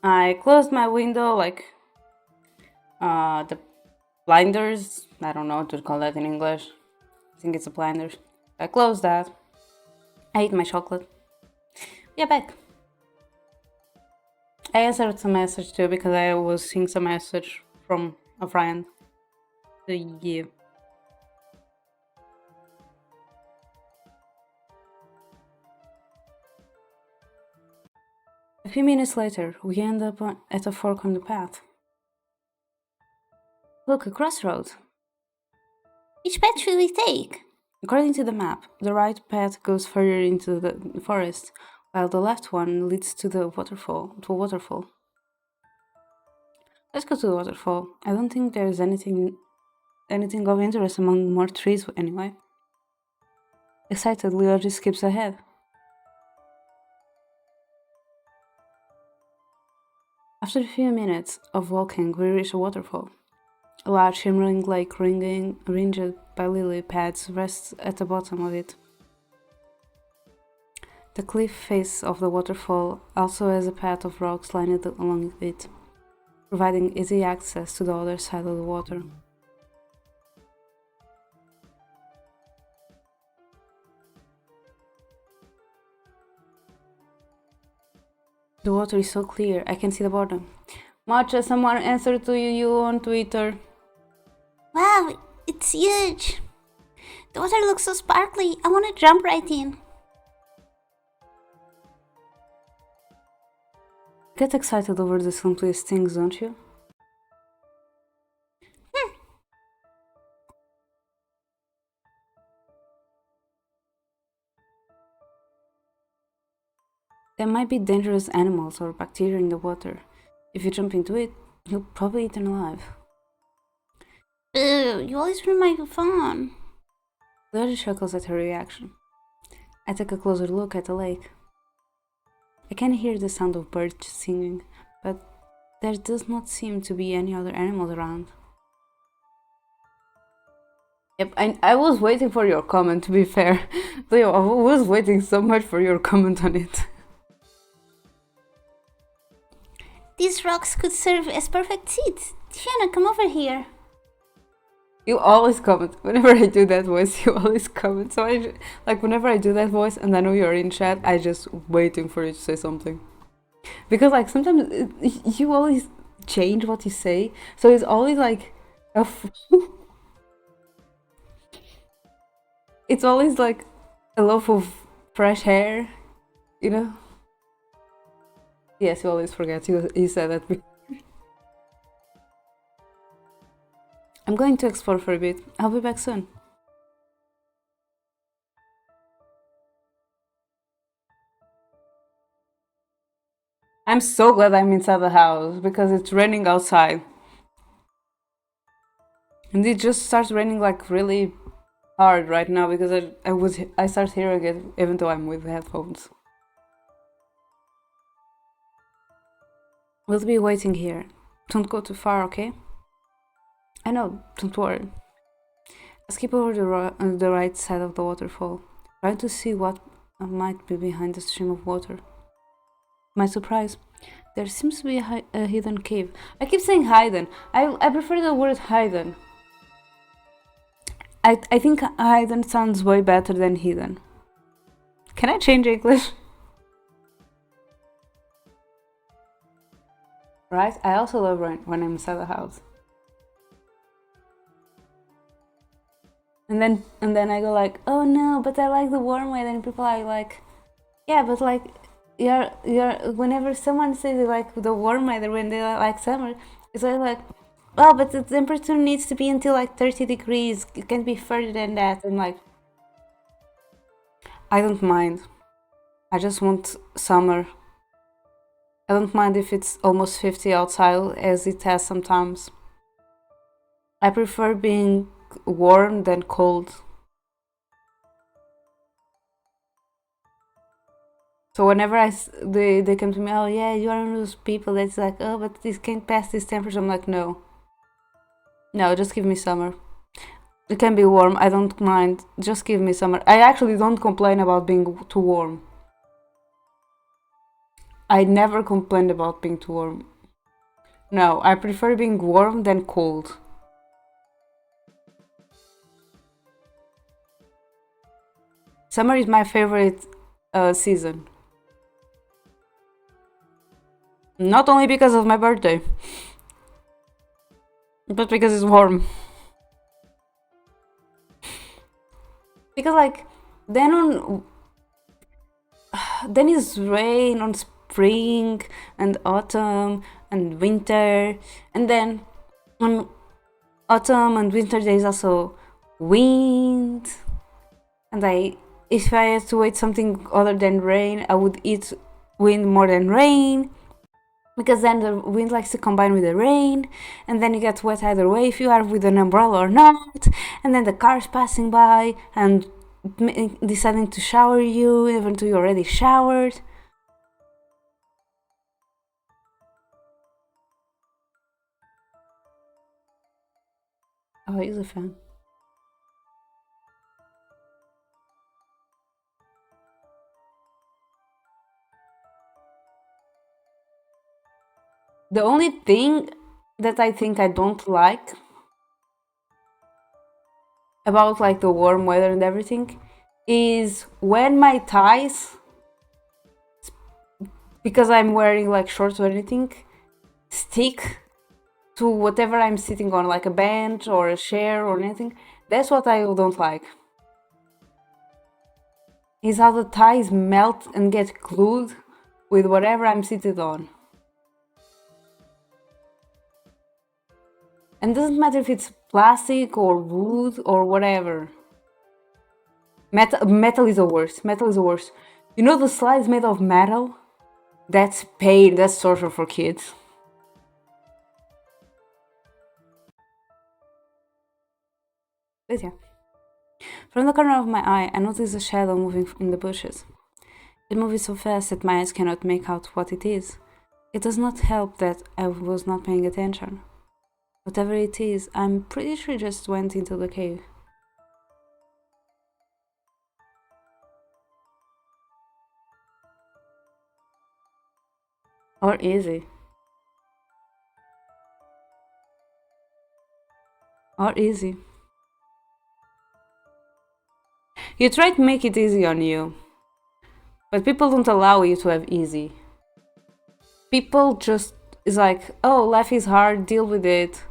I closed my window, like the blinders. I don't know what to call that in English. I think it's a blinders. I closed that. I ate my chocolate. Yeah, back. I answered some message too because I was seeing some message from a friend. So yeah. A few minutes later, we end up at a fork on the path. Look, a crossroad. Which path should we take? According to the map, the right path goes further into the forest, while the left one leads to the waterfall. Let's go to the waterfall. I don't think there's anything of interest among more trees anyway. Excited, Leo just skips ahead. After a few minutes of walking, we reach a waterfall. A large shimmering lake ringed by lily pads rests at the bottom of it. The cliff face of the waterfall also has a path of rocks lined along it, providing easy access to the other side of the water. The water is so clear, I can see the bottom. Matcha, someone answered to you on Twitter. Wow, it's huge. The water looks so sparkly. I want to jump right in. Get excited over the simplest things, don't you? There might be dangerous animals or bacteria in the water. If you jump into it, you'll probably eaten alive. Ew, you always ruin my fun. Larry chuckles at her reaction. I take a closer look at the lake. I can hear the sound of birds singing, but there does not seem to be any other animals around. Yep, I was waiting for your comment, to be fair. Leo, I was waiting so much for your comment on it. These rocks could serve as perfect seats. Tiana, come over here. You always comment. Whenever I do that voice, you always comment. So whenever I do that voice and I know you're in chat, I just waiting for you to say something. Because sometimes you always change what you say. So it's always it's always like a loaf of fresh hair, you know? Yes, you always forget. You said that before. I'm going to explore for a bit. I'll be back soon. I'm so glad I'm inside the house because it's raining outside. And it just starts raining really hard right now because I start hearing it even though I'm with headphones. We'll be waiting here. Don't go too far, okay? I know, don't worry. I skip over on the right side of the waterfall, trying to see what might be behind the stream of water. My surprise, there seems to be a hidden cave. I keep saying hidden. I prefer the word hidden. I think hidden sounds way better than hidden. Can I change English? Right? I also love rain when I'm inside the house. And then I go like, oh no, but I like the warm weather, and people are like, yeah, but like you're whenever someone says they like the warm weather when they like summer, it's like, oh, but the temperature needs to be until like 30 degrees. It can't be further than that. And like, I don't mind. I just want summer. I don't mind if it's almost 50 outside, as it has sometimes. I prefer being warm than cold. So whenever they come to me, oh yeah, you are one of those people that's like, oh, but this can't pass this temperature. I'm like, no, just give me summer. It can be warm. I don't mind. Just give me summer. I actually don't complain about being too warm. I never complained about being too warm. No, I prefer being warm than cold. Summer is my favorite season. Not only because of my birthday, but because it's warm. Because like then is rain on spring and autumn and winter, and then on autumn and winter there is also wind. And if I had to eat something other than rain, I would eat wind more than rain, because then the wind likes to combine with the rain, and then you get wet either way if you are with an umbrella or not, and then the cars passing by and deciding to shower you even though you already showered. Oh, he's a fan. The only thing that I think I don't like about like the warm weather and everything is when my thighs, because I'm wearing like shorts or anything, stick to whatever I'm sitting on, like a bench or a chair or anything. That's what I don't like. Is how the thighs melt and get glued with whatever I'm seated on. And it doesn't matter if it's plastic or wood or whatever. Metal is the worst. Metal is the worst. You know the slides made of metal? That's pain. That's torture for kids. But yeah. From the corner of my eye, I notice a shadow moving in the bushes. It moves so fast that my eyes cannot make out what it is. It does not help that I was not paying attention. Whatever it is, I'm pretty sure it just went into the cave. Or easy. Or easy. You try to make it easy on you, but people don't allow you to have easy. People just is like, oh, life is hard, deal with it.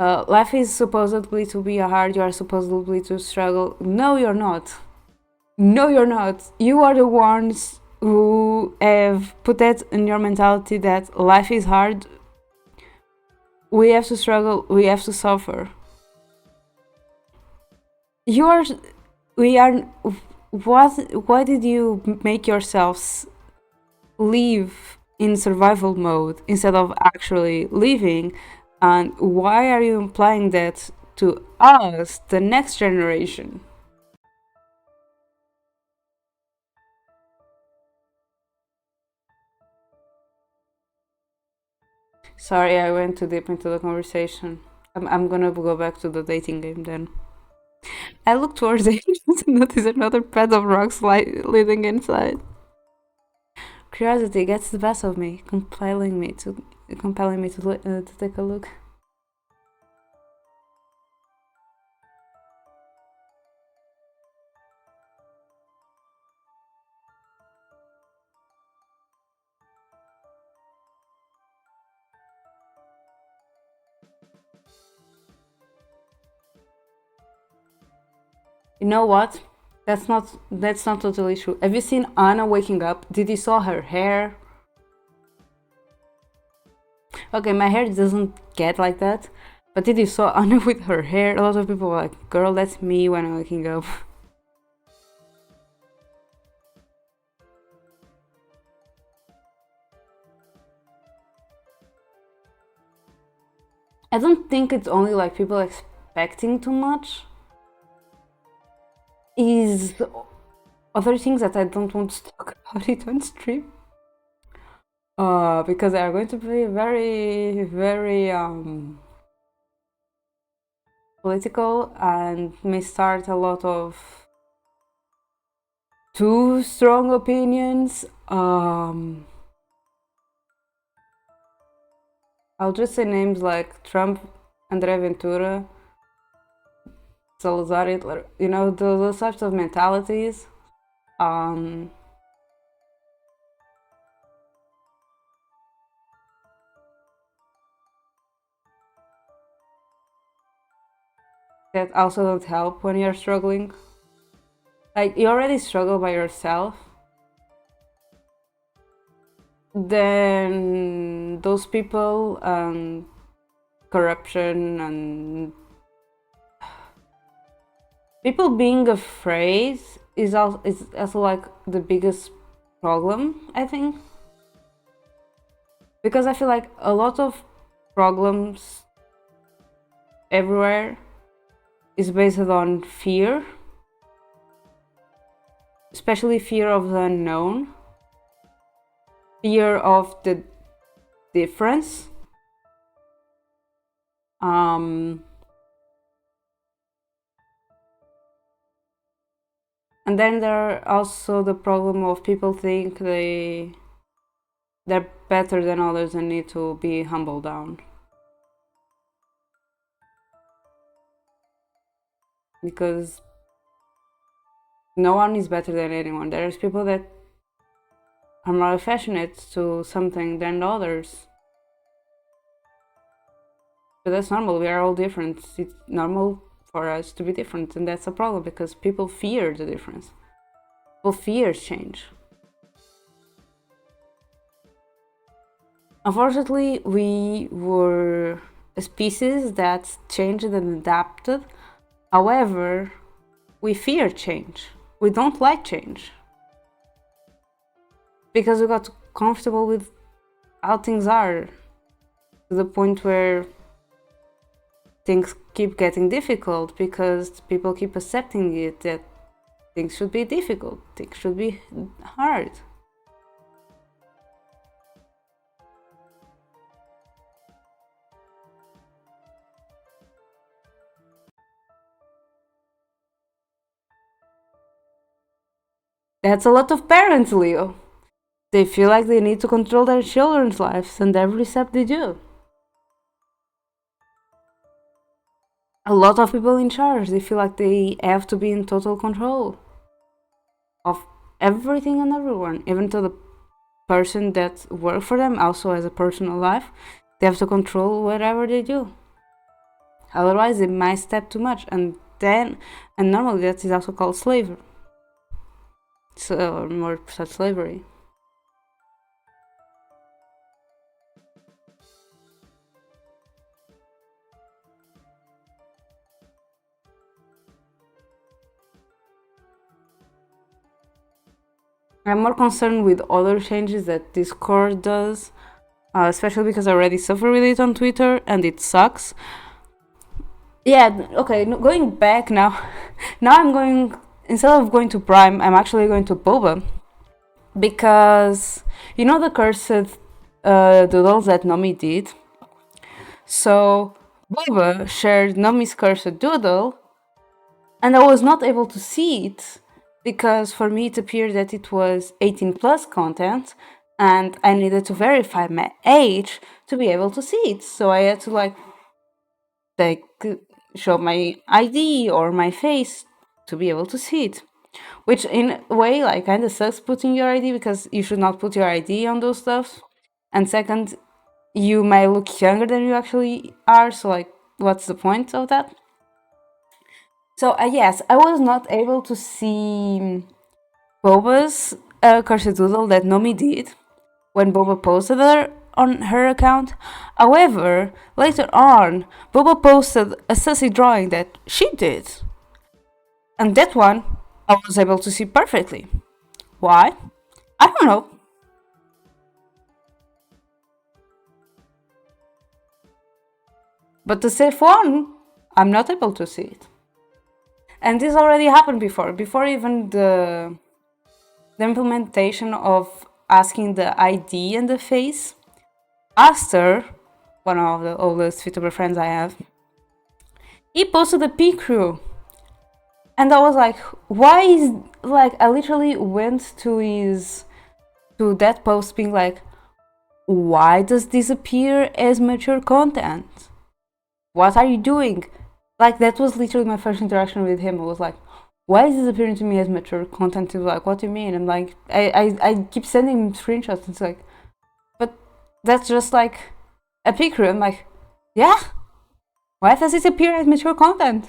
Life is supposedly to be hard, you are supposedly to struggle. No, you're not. No, you're not. You are the ones who have put that in your mentality that life is hard. We have to struggle, we have to suffer. You are. We are. Why did you make yourselves live in survival mode instead of actually living? And why are you implying that to us, the next generation? Sorry, I went too deep into the conversation. I'm gonna go back to the dating game then. I look towards the entrance and notice another bed of rocks leading inside. Curiosity gets the best of me, compelling me to take a look. You know what? That's not totally true. Have you seen Anna waking up? Did you saw her hair? Okay, my hair doesn't get like that. But did you saw Anna with her hair? A lot of people were like, girl, that's me when I'm waking up. I don't think it's only like people expecting too much. Is other things that I don't want to talk about it on stream. Because they are going to be very, very political and may start a lot of too strong opinions. I'll just say names like Trump, André Ventura, Salazar, Hitler. You know, those types of mentalities. That also don't help when you're struggling. Like, you already struggle by yourself, then those people and corruption and people being afraid is also like the biggest problem, I think, because I feel like a lot of problems everywhere is based on fear, especially fear of the unknown, fear of the difference. And then there are also the problem of people think they're better than others and need to be humbled down. Because no one is better than anyone. There's people that are more affectionate to something than others. But that's normal, we are all different. It's normal for us to be different, and that's a problem because people fear the difference. People fear change. Unfortunately, we were a species that changed and adapted. However, we fear change. We don't like change. Because we got comfortable with how things are, to the point where things keep getting difficult because people keep accepting it, that things should be difficult, things should be hard. That's a lot of parents, Leo. They feel like they need to control their children's lives and every step they do. A lot of people in charge, they feel like they have to be in total control of everything and everyone, even to the person that works for them also has a personal life. They have to control whatever they do. Otherwise, they might step too much, and normally that is also called slavery. So, more such slavery. I'm more concerned with other changes that Discord does, especially because I already suffer with it on Twitter and it sucks. Yeah, okay, going back now. Now I'm going, instead of going to Prime, I'm actually going to Boba. Because, you know the cursed doodles that Nomi did? So Boba shared Nomi's cursed doodle, and I was not able to see it because for me it appeared that it was 18 plus content, and I needed to verify my age to be able to see it. So I had to like show my ID or my face to be able to see it. Which in a way kind of sucks putting your ID because you should not put your ID on those stuff. And second, you might look younger than you actually are. So what's the point of that? So yes, I was not able to see Boba's cursed doodle that Nomi did when Boba posted her on her account. However, later on, Boba posted a sassy drawing that she did, and that one I was able to see perfectly. Why? I don't know. But the safe one, I'm not able to see it. And this already happened before even the implementation of asking the ID and the face. Aster, one of the oldest VTuber friends I have, he posted a P crew. And I was like, why is I literally went to that post being like, why does this appear as mature content? What are you doing? That was literally my first interaction with him. I was like, why is this appearing to me as mature content? He was like, what do you mean? And I keep sending him screenshots. It's like, but that's just a picture. I'm like, yeah, why does it appear as mature content?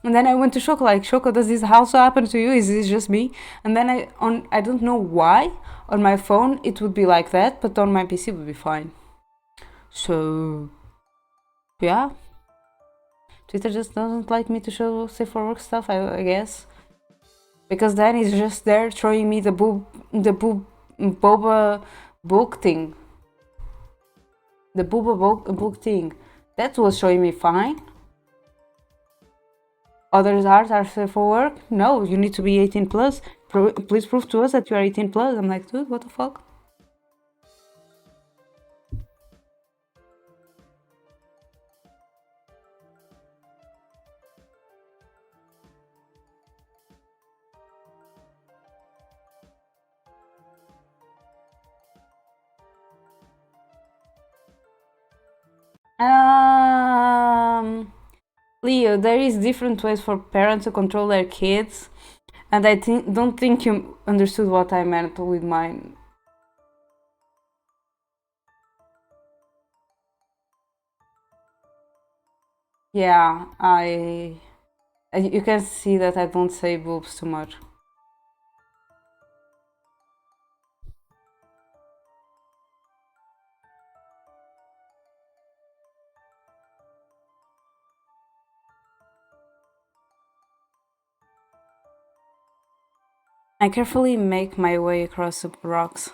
And then I went to Shoko, Shoko, does this also happen to you? Is this just me? And then I don't know why, on my phone it would be like that, but on my PC it would be fine. So, yeah. Twitter just doesn't like me to show safe for work stuff, I guess. Because then it's just there showing me the Boba book thing. The Boba book thing. That was showing me fine. Others are safe for work? No, you need to be 18 plus. Please prove to us that you are 18 plus. I'm like, dude, what the fuck? Leo, there is different ways for parents to control their kids, and I don't think you understood what I meant with mine. Yeah, you can see that I don't say boobs too much. I carefully make my way across the rocks.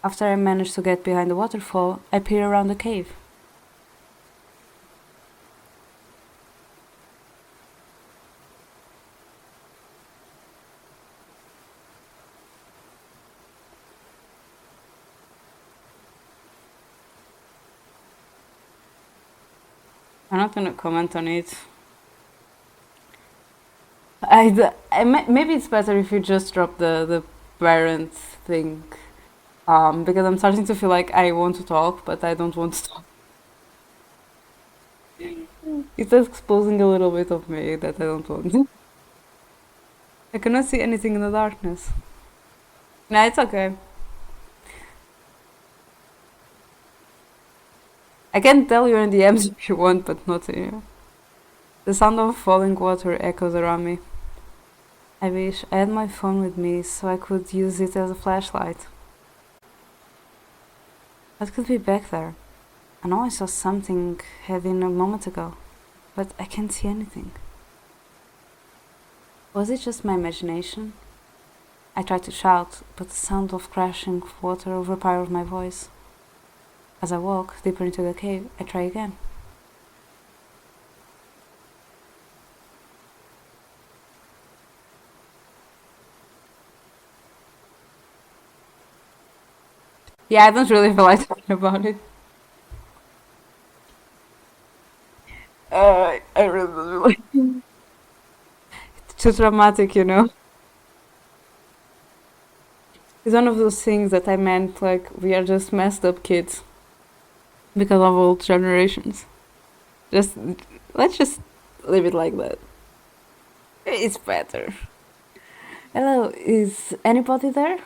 After I manage to get behind the waterfall, I peer around the cave. I'm not gonna comment on it. Maybe it's better if you just drop the parent thing. Because I'm starting to feel like I want to talk, but I don't want to talk. It's exposing a little bit of me that I don't want. I cannot see anything in the darkness. No, it's okay. I can tell you in the DMs if you want, but not here. The sound of falling water echoes around me. I wish I had my phone with me so I could use it as a flashlight. What could be back there? I know I saw something heavy a moment ago, but I can't see anything. Was it just my imagination? I tried to shout, but the sound of crashing water overpowered my voice. As I walk deeper into the cave, I try again. Yeah, I don't really feel like talking about it. I really don't like it's too dramatic, you know? It's one of those things that I meant like we are just messed up kids because of old generations. Just let's just leave it like that. It's better. Hello, is anybody there?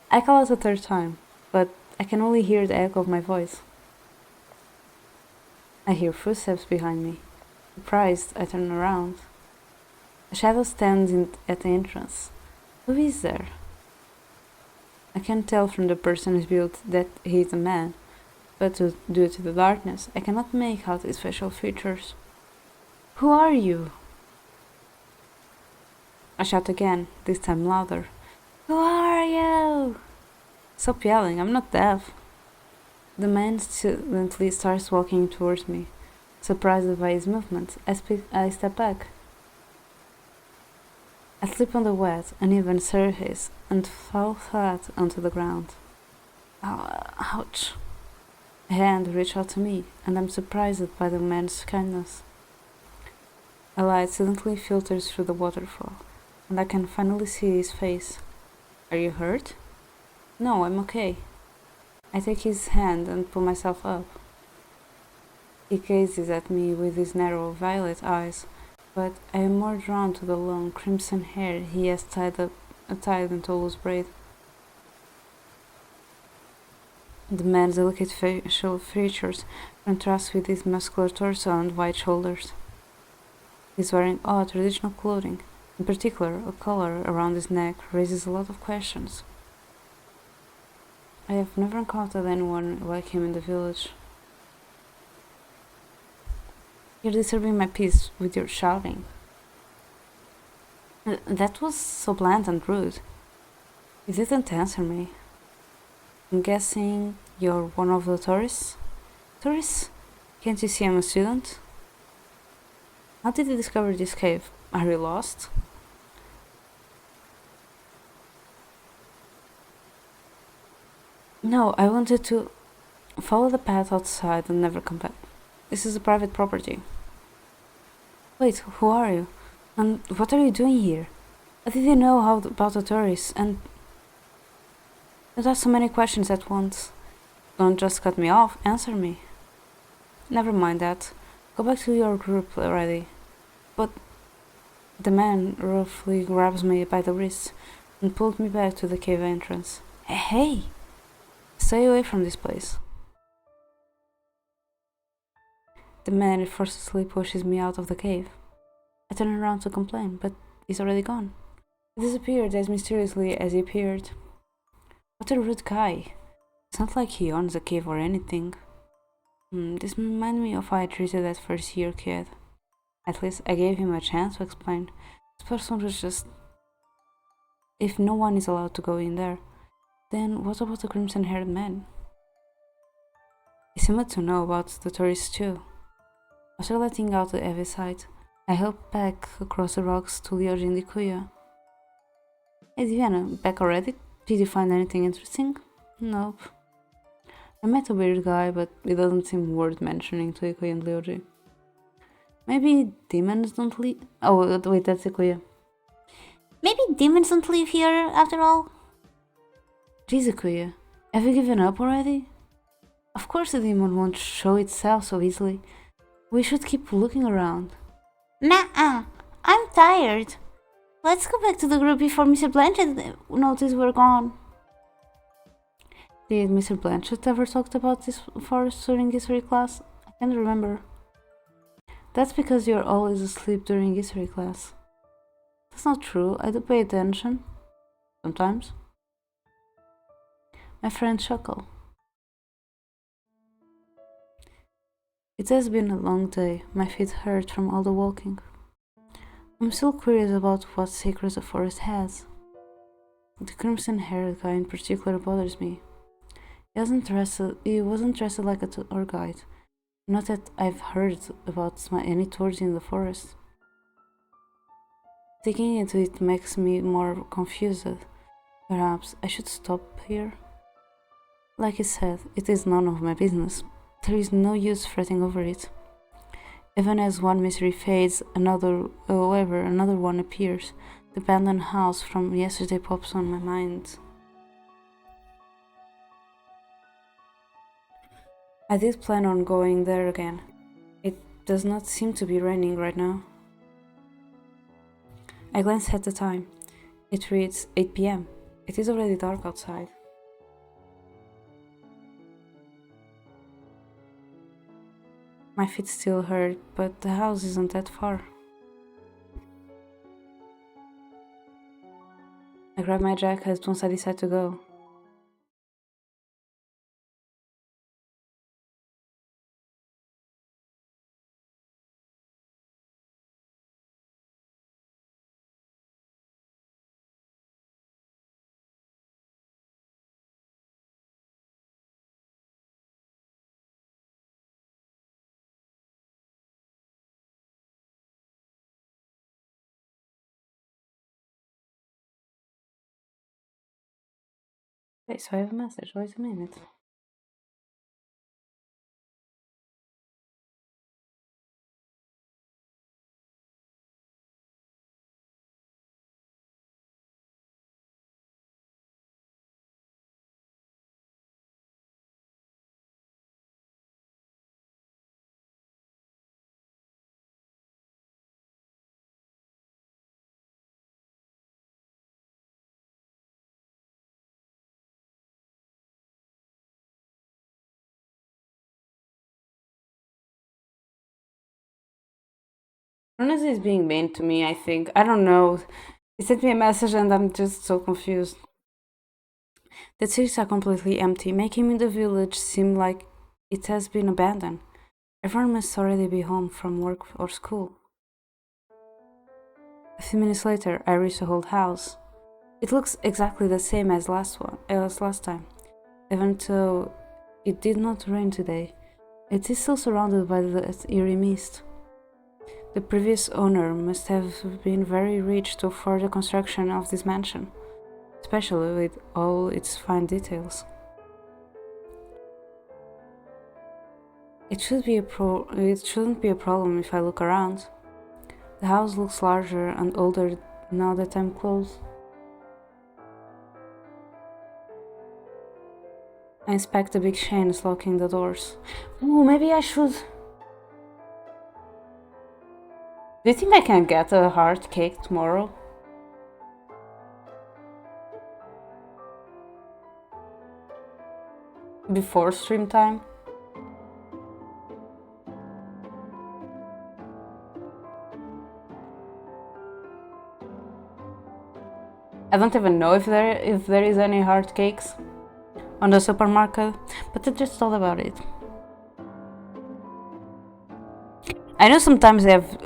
I call it a third time, but I can only hear the echo of my voice. I hear footsteps behind me. Surprised, I turn around. A shadow stands at the entrance. Who is there? I can't tell from the person's build that he is a man, but due to the darkness, I cannot make out his facial features. Who are you? I shout again, this time louder. Who are you? Stop yelling, I'm not deaf. The man silently starts walking towards me. Surprised by his movements, I step back. I slip on the wet, uneven surface and fall flat onto the ground. Ouch. A hand reaches out to me, and I'm surprised by the man's kindness. A light suddenly filters through the waterfall, and I can finally see his face. Are you hurt? No, I'm okay. I take his hand and pull myself up. He gazes at me with his narrow violet eyes, but I am more drawn to the long crimson hair he has tied into a loose braid. The man's delicate facial features contrast with his muscular torso and wide shoulders. He's wearing odd traditional clothing. In particular, a collar around his neck raises a lot of questions. I have never encountered anyone like him in the village. You're disturbing my peace with your shouting. That was so blunt and rude. You didn't answer me. I'm guessing you're one of the tourists? Tourists? Can't you see I'm a student? How did you discover this cave? Are you lost? No, I wanted to follow the path outside and never come back. This is a private property. Wait, who are you? And what are you doing here? I didn't know about the tourists, and you ask so many questions at once. Don't just cut me off, answer me. Never mind that. Go back to your group already. But the man roughly grabs me by the wrist and pulled me back to the cave entrance. Hey! Stay away from this place. The man forcefully pushes me out of the cave. I turn around to complain, but he's already gone. He disappeared as mysteriously as he appeared. What a rude guy. It's not like he owns the cave or anything. This reminds me of how I treated that first year kid. At least I gave him a chance to explain. This person was just... If no one is allowed to go in there, then what about the crimson-haired man? He seemed to know about the tourists too. After letting out the heavy sigh, I helped back across the rocks to Liojin Dikuya. Hey Diana, back already? Did you find anything interesting? Nope. I met a weird guy, but it doesn't seem worth mentioning to Ikuya and Lyoji. Maybe demons don't live... Oh, wait, that's Ikuya. Maybe demons don't live here after all? Jeez, Ikuya, have you given up already? Of course a demon won't show itself so easily. We should keep looking around. Nah, I'm tired. Let's go back to the group before Mr. Blanchett notices we're gone. Did Mr. Blanchett ever talk about this forest during history class? I can't remember. That's because you're always asleep during history class. That's not true, I do pay attention. Sometimes. My friend chuckled. It has been a long day, my feet hurt from all the walking. I'm still curious about what secrets the forest has. The crimson-haired guy in particular bothers me. He wasn't dressed like a tour guide. Not that I've heard about any tours in the forest. Digging into it makes me more confused. Perhaps I should stop here? Like I said, it is none of my business. There is no use fretting over it. Even as one mystery fades, another one appears. The abandoned house from yesterday pops on my mind. I did plan on going there again. It does not seem to be raining right now. I glance at the time. It reads 8 p.m. It is already dark outside. My feet still hurt, but the house isn't that far. I grab my jacket once I decide to go. Okay, so I have a message. Wait a minute. Ernest is being mean to me, I think. I don't know. He sent me a message and I'm just so confused. The streets are completely empty, making the village seem like it has been abandoned. Everyone must already be home from work or school. A few minutes later, I reach the old house. It looks exactly the same as last time, even though it did not rain today. It is still surrounded by the eerie mist. The previous owner must have been very rich to afford the construction of this mansion, especially with all its fine details. It shouldn't be a problem if I look around. The house looks larger and older now that I'm close. I inspect the big chains locking the doors. Oh, maybe I should. Do you think I can get a heart cake tomorrow? Before stream time? I don't even know if there is any heart cakes on the supermarket, but I just thought about it. I know sometimes they have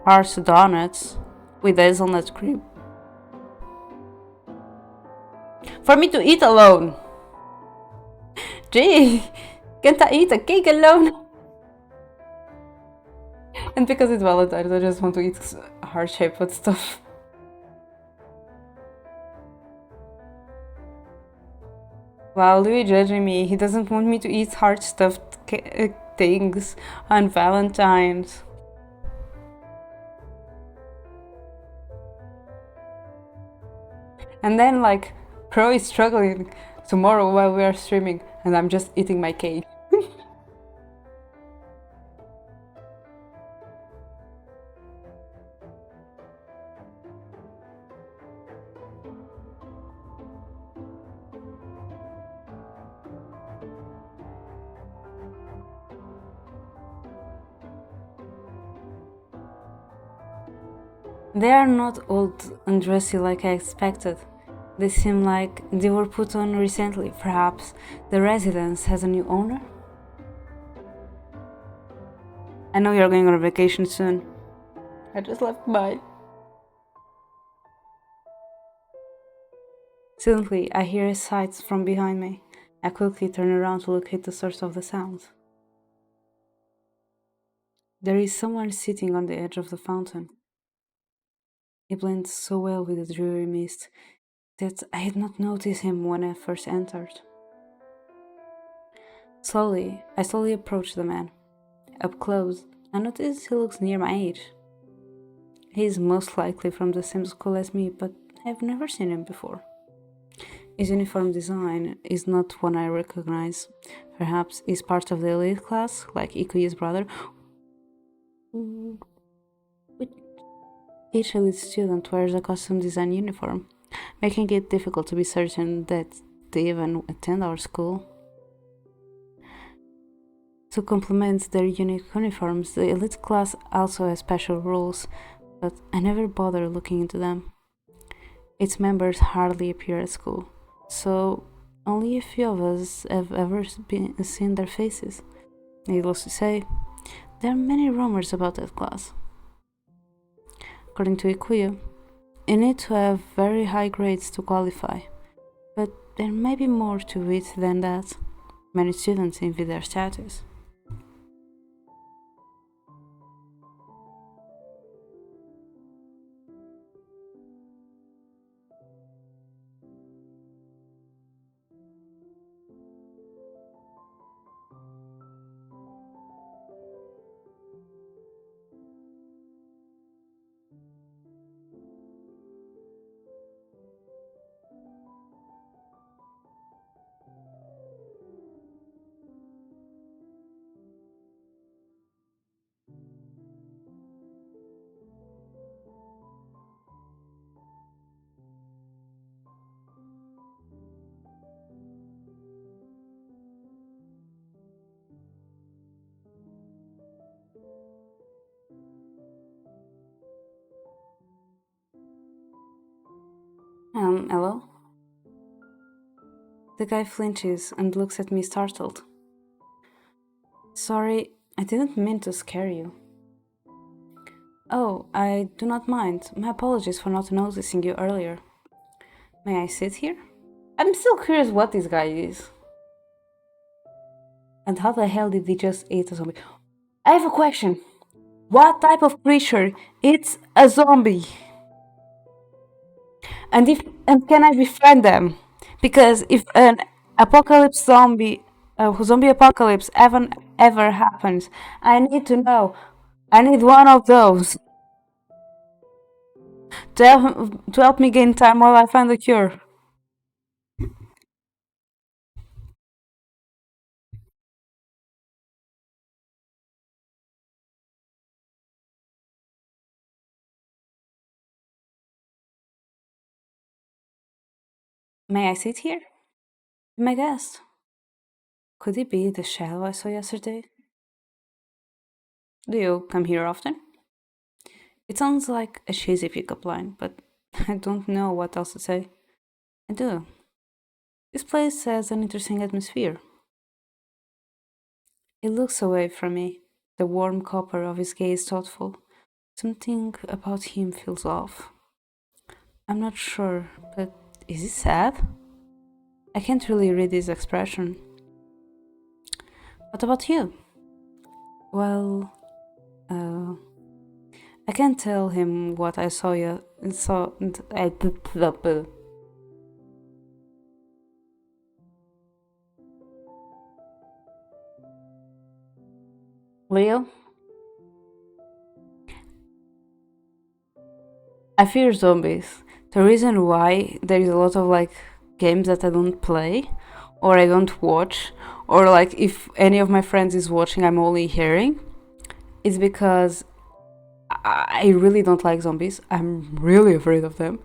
heart donuts with hazelnut cream. For me to eat alone. Gee, can't I eat a cake alone? And because it's Valentine's, I just want to eat heart-shaped stuff. Wow, Louis judging me. He doesn't want me to eat heart-stuffed things on Valentine's. And then, like, Pro is struggling tomorrow while we are streaming, and I'm just eating my cake. They are not old and dressy like I expected. They seem like they were put on recently. Perhaps the residence has a new owner? I know you're going on vacation soon. I just left mine. Suddenly, I hear a sight from behind me. I quickly turn around to locate the source of the sound. There is someone sitting on the edge of the fountain. He blends so well with the dreary mist that I had not noticed him when I first entered. I slowly approach the man. Up close, I notice he looks near my age. He's most likely from the same school as me, but I've never seen him before. His uniform design is not one I recognize. Perhaps he's part of the elite class, like Ikui's brother. Each elite student wears a custom design uniform, making it difficult to be certain that they even attend our school. To complement their unique uniforms, the elite class also has special rules, but I never bother looking into them. Its members hardly appear at school, so only a few of us have ever seen their faces. Needless to say, there are many rumors about that class. According to Ikuya, you need to have very high grades to qualify, but there may be more to it than that. Many students envy their status. Hello? The guy flinches and looks at me startled. Sorry, I didn't mean to scare you. Oh, I do not mind. My apologies for not noticing you earlier. May I sit here? I'm still curious what this guy is. And how the hell did he just eat a zombie? I have a question. What type of creature eats a zombie? And can I befriend them? Because if an apocalypse zombie, zombie apocalypse ever happens, I need to know. I need one of those to help me gain time while I find the cure. May I sit here? My guest. Could it be the shadow I saw yesterday? Do you come here often? It sounds like a cheesy pickup line, but I don't know what else to say. I do. This place has an interesting atmosphere. He looks away from me, the warm copper of his gaze thoughtful. Something about him feels off. I'm not sure, but is he sad? I can't really read his expression. What about you? Well, I can't tell him what I saw you saw. I did the. Leo, I fear zombies. The reason why there is a lot of like games that I don't play or I don't watch or like if any of my friends is watching I'm only hearing is because I really don't like zombies. I'm really afraid of them.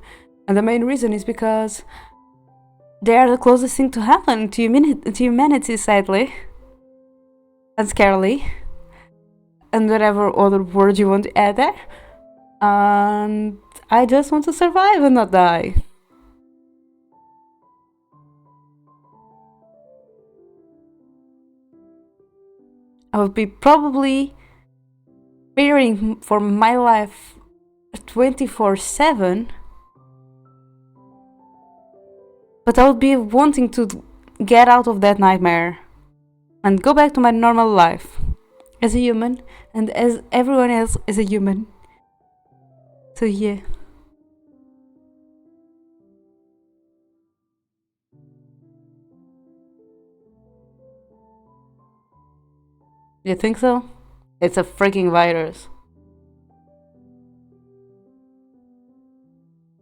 And the main reason is because they are the closest thing to happen to humanity sadly and scarily and whatever other word you want to add there. And I just want to survive and not die. I would be probably fearing for my life 24/7, but I would be wanting to get out of that nightmare and go back to my normal life as a human and as everyone else is a human. So yeah. You think so? It's a freaking virus.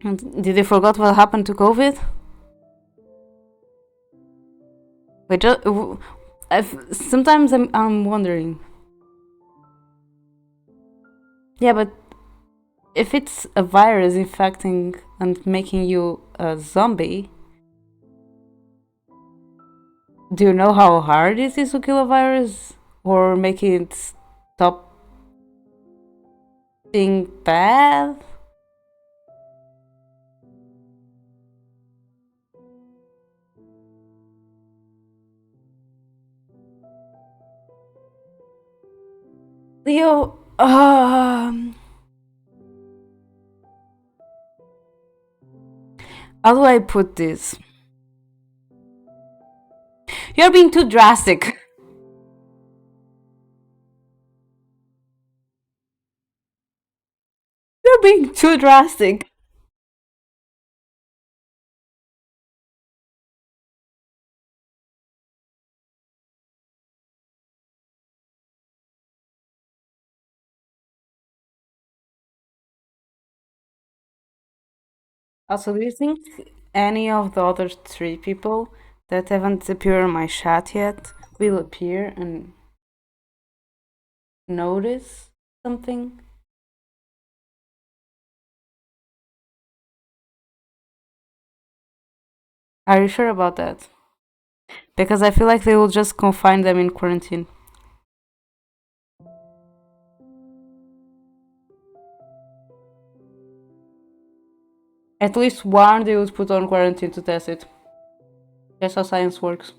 And did you forget what happened to COVID? Wait, sometimes I'm wondering. Yeah, but if it's a virus infecting and making you a zombie, do you know how hard it is to kill a virus? Or make it stop being bad? Leo, how do I put this? You're being too drastic. You're being too drastic. Also, do you think any of the other three people that haven't appeared on my chat yet will appear and notice something? Are you sure about that? Because I feel like they will just confine them in quarantine. At least one they would put on quarantine to test it. That's how science works.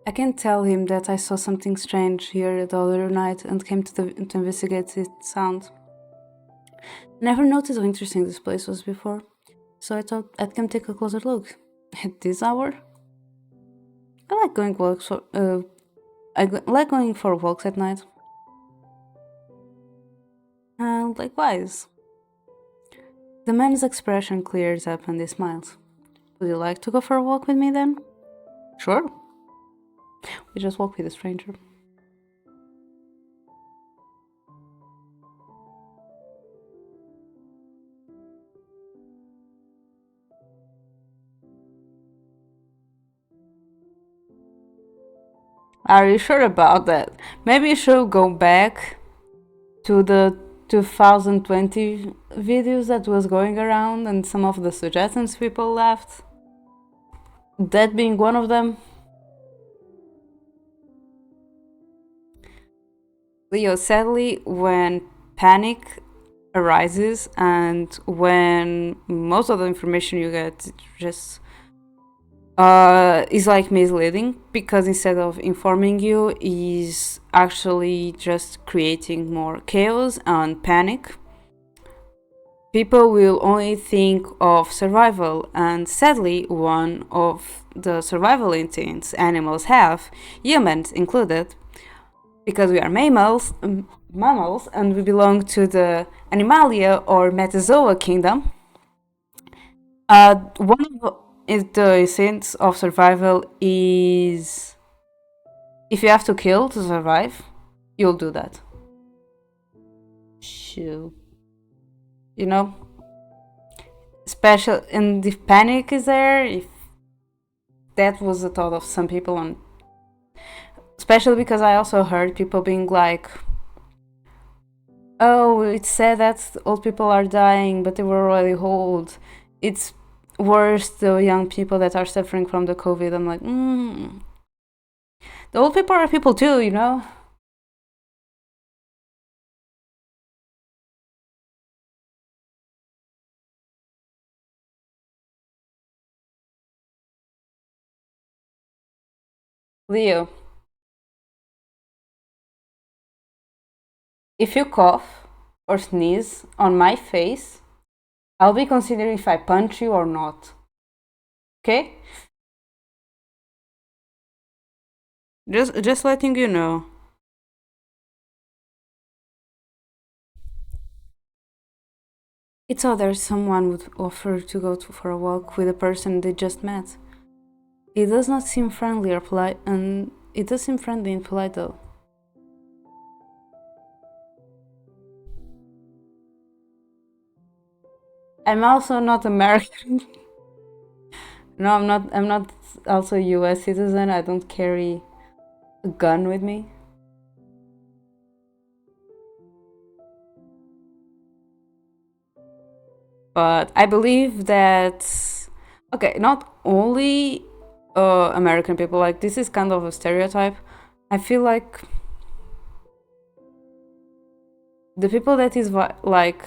I can tell him that I saw something strange here the other night and came to investigate its sound. Never noticed how interesting this place was before, so I thought I'd come take a closer look. At this hour? I like going walks for, like going for walks at night. And likewise. The man's expression clears up and he smiles. Would you like to go for a walk with me then? Sure. We just walk with a stranger. Are you sure about that? Maybe you should go back to the 2020 videos that was going around and some of the suggestions people left. That being one of them. Leo, sadly, when panic arises and when most of the information you get just is like misleading, because instead of informing you is actually just creating more chaos and panic, people will only think of survival, and sadly one of the survival instincts animals have, humans included, because we are mammals and we belong to the Animalia or Metazoa kingdom. One of the essence of survival is if you have to kill to survive, you'll do that. Shoo. You know? Special, and if panic is there, if that was the thought of some people, and especially because I also heard people being like, oh, it's sad that old people are dying, but they were already old. It's worse the young people that are suffering from the COVID. I'm like, the old people are people too, you know? Leo, if you cough or sneeze on my face, I'll be considering if I punch you or not. Okay? Just letting you know. It's odd someone would offer to go for a walk with a person they just met. It does not seem friendly or polite, and it does seem friendly and polite though. I'm also not American. No, I'm not. I'm not also a U.S. citizen. I don't carry a gun with me. But I believe that okay, not only American people. Like this is kind of a stereotype. I feel like the people that is like,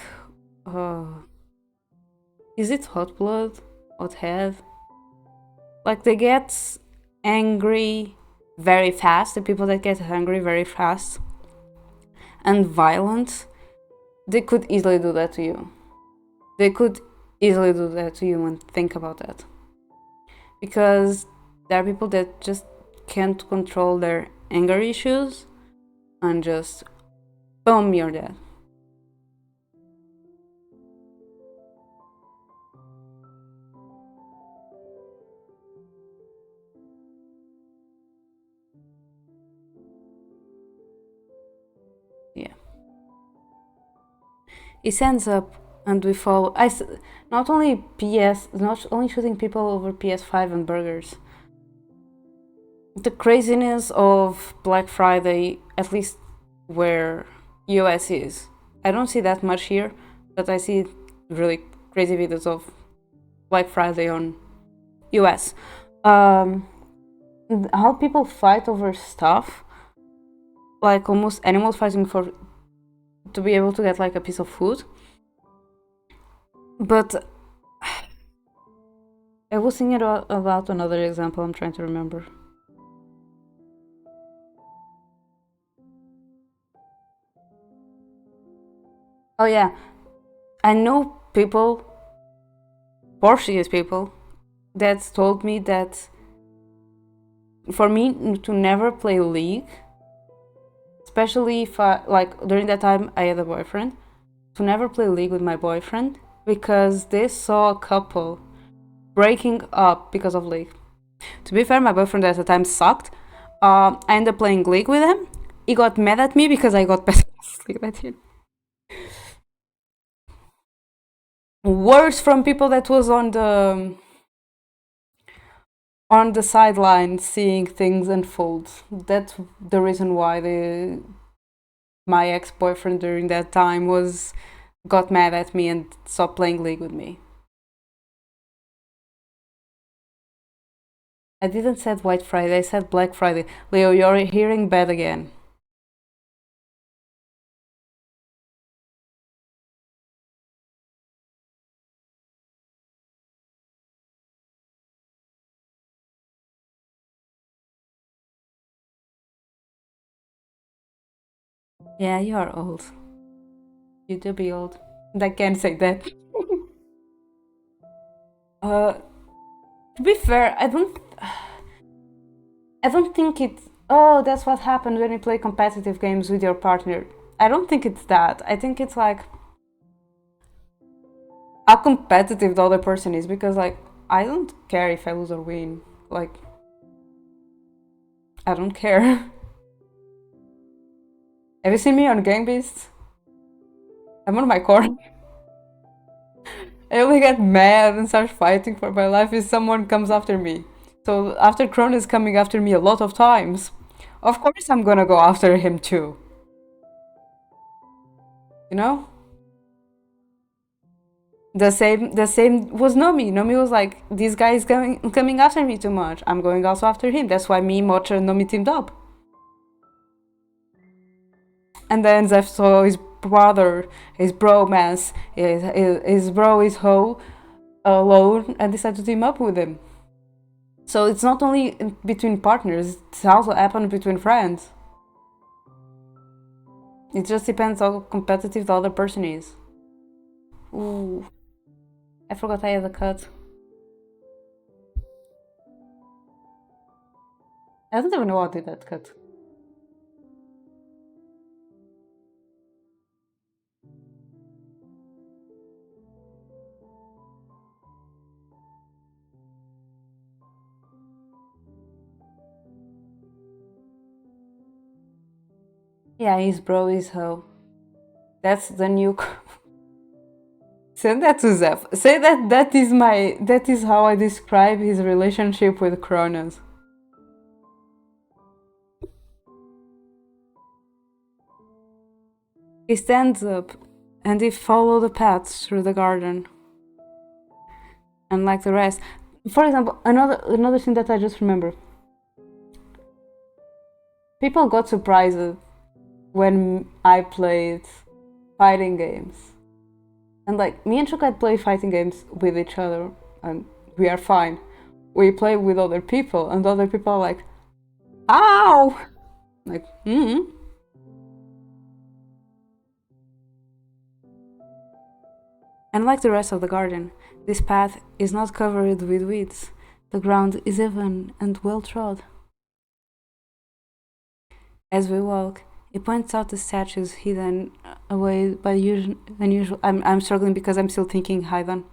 uh, is it hot blood, hot head? Like they get angry very fast. The people that get angry very fast and violent, they could easily do that to you. They could easily do that to you and think about that. Because there are people that just can't control their anger issues and just boom, you're dead. Yeah. He stands up and we fall. Not only not only shooting people over PS5 and burgers. The craziness of Black Friday, at least where US is. I don't see that much here, but I see really crazy videos of Black Friday on US. How people fight over stuff, like almost animals fighting for to be able to get like a piece of food. But I was thinking about another example. I'm trying to remember. Oh yeah, I know people, Portuguese people, that told me that for me to never play League, especially if during that time I had a boyfriend, to never play League with my boyfriend because they saw a couple breaking up because of League. To be fair, my boyfriend at the time sucked. I ended up playing League with him. He got mad at me because I got better at League than him. Worse from people that was on the sideline seeing things unfold. That's the reason why my ex-boyfriend during that time was got mad at me and stopped playing League with me. I didn't said White Friday, I said Black Friday. Leo, you're hearing bad again. Yeah, you are old. You do be old. And I can't say that. uh, to be fair, I don't think it's. Oh, that's what happens when you play competitive games with your partner. I don't think it's that. I think it's like how competitive the other person is because, like, I don't care if I lose or win. Like, I don't care. Have you seen me on Gang Beasts? I'm on my corner. I only get mad and start fighting for my life if someone comes after me. So after Kron is coming after me a lot of times, of course I'm gonna go after him too. You know? The same was Nomi. Nomi was like, this guy is coming after me too much. I'm going also after him. That's why me, Mocha, and Nomi teamed up. And then Zeph saw his brother, his bromance, his bro is Ho alone and decided to team up with him. So it's not only between partners, it's also happened between friends. It just depends how competitive the other person is. Ooh, I forgot I had a cut. I don't even know how I did that cut. Yeah, his bro is hoe. That's the new. Send that to Zeph. Say that that is how I describe his relationship with Kronos. He stands up and he follows the paths through the garden. And like the rest. For example, another thing that I just remember. People got surprised when I played fighting games. And like me and Chocolate play fighting games with each other and we are fine. We play with other people and other people are like, ow! Like, mm-hmm. And like the rest of the garden, this path is not covered with weeds. The ground is even and well trod. As we walk, he points out the statues hidden away by unusual. I'm struggling because I'm still thinking hidden.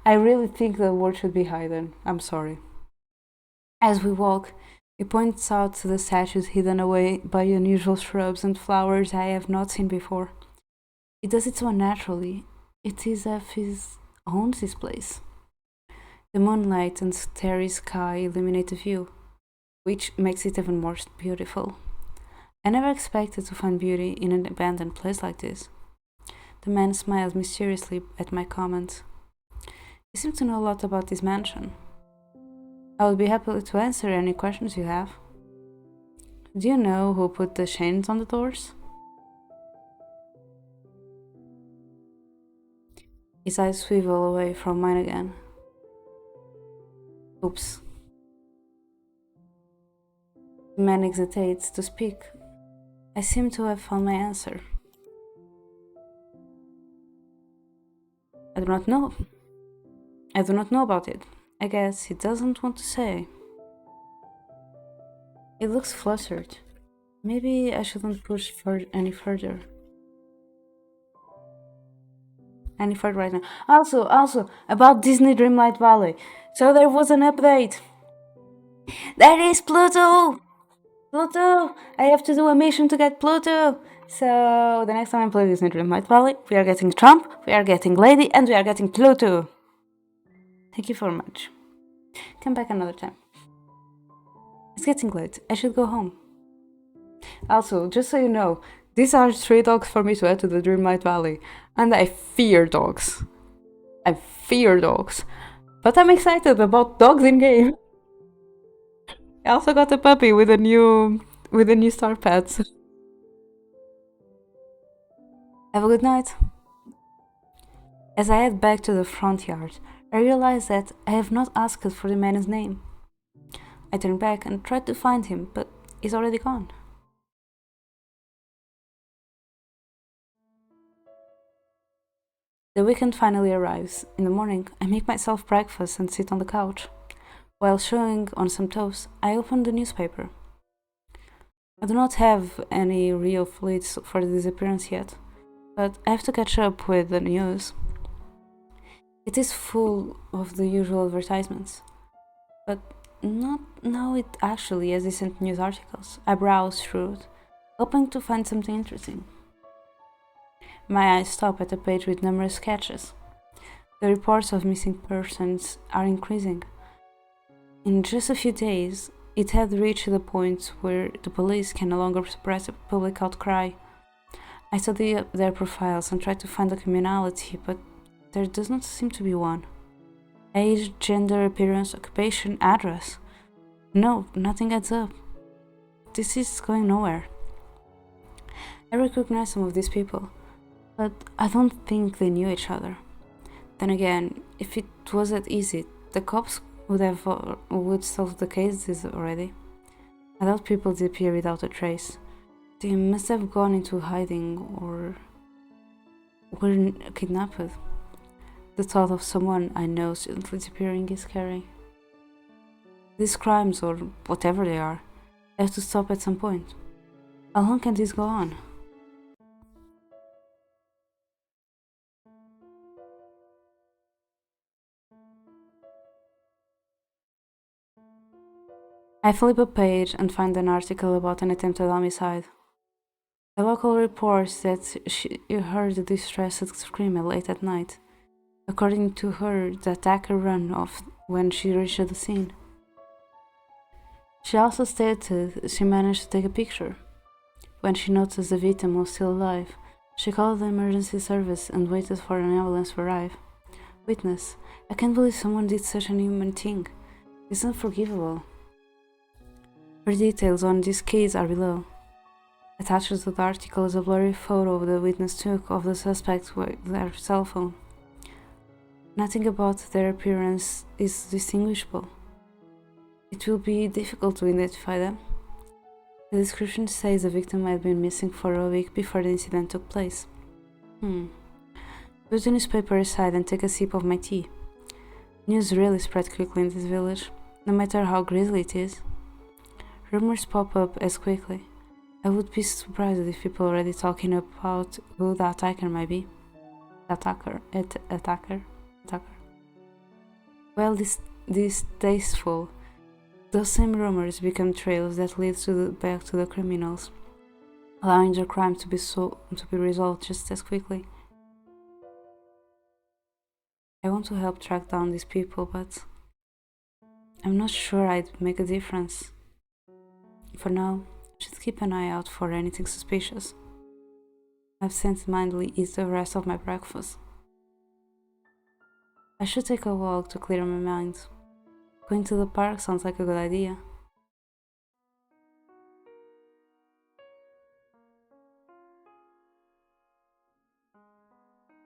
I really think the word should be hidden. I'm sorry. As we walk, he points out the statues hidden away by unusual shrubs and flowers I have not seen before. He does it so naturally. It is as if he owns this place. The moonlight and starry sky illuminate the view, which makes it even more beautiful. I never expected to find beauty in an abandoned place like this. The man smiled mysteriously at my comment. You seem to know a lot about this mansion. I would be happy to answer any questions you have. Do you know who put the chains on the doors? His eyes swivel away from mine again. Oops. The man hesitates to speak. I seem to have found my answer. I do not know. I do not know about it. I guess he doesn't want to say. He looks flustered. Maybe I shouldn't push any further. Any further right now. Also, about Disney Dreamlight Valley. So there was an update. There is Pluto! Pluto! I have to do a mission to get Pluto! So the next time I play Disney Dreamlight Valley, we are getting Trump, we are getting Lady, and we are getting Pluto! Thank you very much. Come back another time. It's getting late. I should go home. Also, just so you know, these are 3 dogs for me to add to the Dreamlight Valley. And I fear dogs. I fear dogs. But I'm excited about dogs in game. I also got a puppy with a new star pets. Have a good night. As I head back to the front yard, I realize that I have not asked for the man's name. I turn back and try to find him, but he's already gone. The weekend finally arrives. In the morning, I make myself breakfast and sit on the couch. While chewing on some toast, I open the newspaper. I do not have any real leads for the disappearance yet, but I have to catch up with the news. It is full of the usual advertisements, but not now it actually has decent news articles. I browse through it, hoping to find something interesting. My eyes stop at a page with numerous sketches. The reports of missing persons are increasing. In just a few days, it had reached the point where the police can no longer suppress a public outcry. I study their profiles and try to find a commonality, but there does not seem to be one. Age, gender, appearance, occupation, address. No, nothing adds up. This is going nowhere. I recognize some of these people, but I don't think they knew each other. Then again, if it was that easy, the cops would solve the cases already. I doubt people disappear without a trace. They must have gone into hiding or were kidnapped. The thought of someone I know suddenly disappearing is scary. These crimes, or whatever they are, have to stop at some point. How long can this go on? I flip a page and find an article about an attempted homicide. A local reports that she heard a distressed scream late at night. According to her, the attacker ran off when she reached the scene. She also stated she managed to take a picture. When she noticed the victim was still alive, she called the emergency service and waited for an ambulance to arrive. Witness: I can't believe someone did such an inhuman thing. It's unforgivable. Her details on this case are below. Attached to the article is a blurry photo the witness took of the suspect with their cell phone. Nothing about their appearance is distinguishable. It will be difficult to identify them. The description says the victim had been missing for a week before the incident took place. Put the newspaper aside and take a sip of my tea. News really spread quickly in this village, no matter how grisly it is. Rumors pop up as quickly. I would be surprised if people are already talking about who the attacker might be. Attacker. Well, distasteful. Those same rumors become trails that lead back to the criminals, allowing their crime to be resolved just as quickly. I want to help track down these people, but I'm not sure I'd make a difference. For now, I should keep an eye out for anything suspicious. Absent-mindedly eat the rest of my breakfast. I should take a walk to clear my mind. Going to the park sounds like a good idea.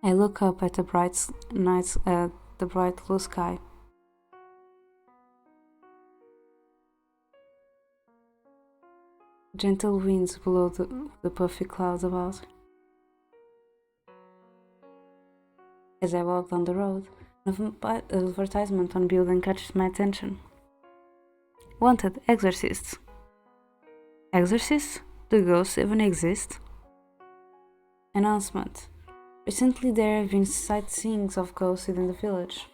I look up at the bright blue sky. Gentle winds blow the puffy clouds about. As I walk down the road, an advertisement on building catches my attention. Wanted exorcists. Exorcists? Do ghosts even exist? Announcement. Recently there have been sightseeings of ghosts within the village.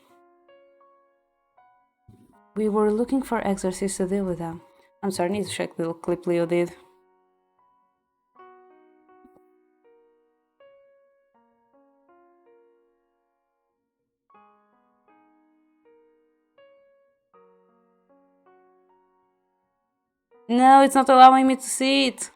We were looking for exorcists to deal with them. I'm sorry, I need to check the little clip Leo did. No, it's not allowing me to see it.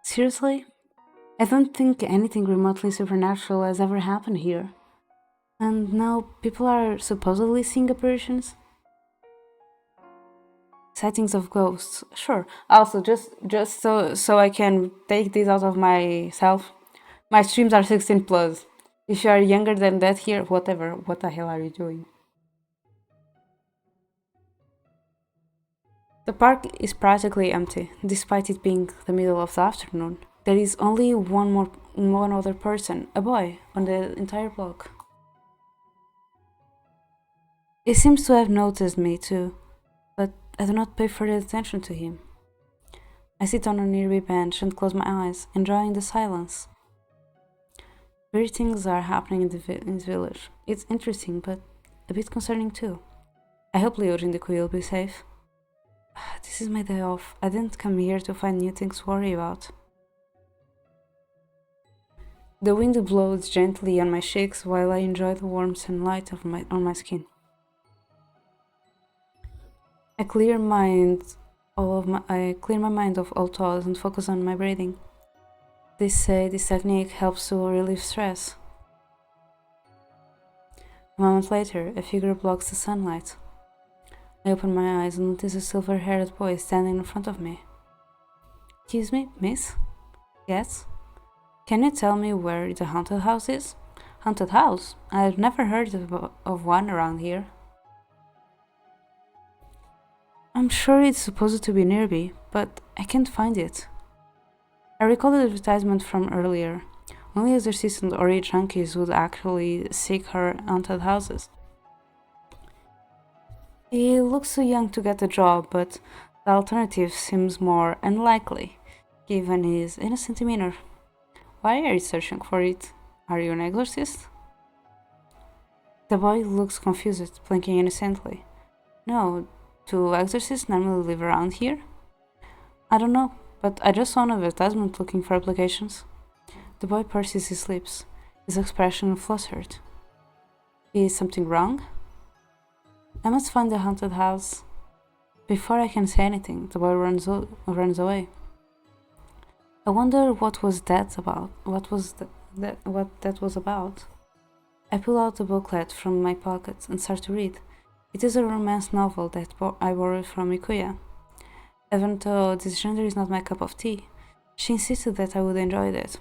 Seriously? I don't think anything remotely supernatural has ever happened here. And now people are supposedly seeing apparitions? Sightings of ghosts, sure. Also, just so I can take this out of myself, my streams are 16 plus. If you are younger than that here, whatever, what the hell are you doing? The park is practically empty, despite it being the middle of the afternoon. There is only one other person, a boy, on the entire block. He seems to have noticed me too, but I do not pay further attention to him. I sit on a nearby bench and close my eyes, enjoying the silence. Weird things are happening in this village. It's interesting, but a bit concerning too. I hope Leo and the Queen will be safe. This is my day off. I didn't come here to find new things to worry about. The wind blows gently on my cheeks while I enjoy the warm sunlight on my skin. I clear my mind of all thoughts and focus on my breathing. They say this technique helps to relieve stress. A moment later, a figure blocks the sunlight. I open my eyes and notice a silver-haired boy standing in front of me. Excuse me, miss? Yes? Can you tell me where the haunted house is? Haunted house? I've never heard of one around here. I'm sure it's supposed to be nearby, but I can't find it. I recall the advertisement from earlier. Only exorcists or junkies would actually seek her haunted houses. He looks so young to get the job, but the alternative seems more unlikely, given his innocent demeanor. Why are you searching for it? Are you an exorcist? The boy looks confused, blinking innocently. No, do exorcists normally live around here? I don't know, but I just saw an advertisement looking for applications. The boy purses his lips, his expression flustered. Is something wrong? I must find the haunted house. Before I can say anything, the boy runs away. I wonder what was that about. What that was about? I pull out a booklet from my pocket and start to read. It is a romance novel that I borrowed from Mikuya. Even though this genre is not my cup of tea, she insisted that I would enjoy it.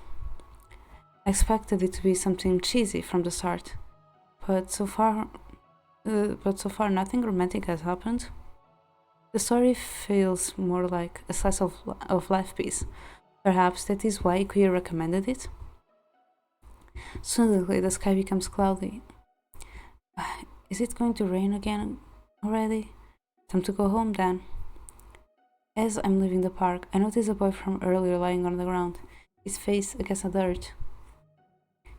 I expected it to be something cheesy from the start, but so far nothing romantic has happened. The story feels more like a slice of life piece. Perhaps that is why Ikuya recommended it. Suddenly, the sky becomes cloudy. Is it going to rain again already? Time to go home then. As I'm leaving the park, I notice a boy from earlier lying on the ground, his face against the dirt.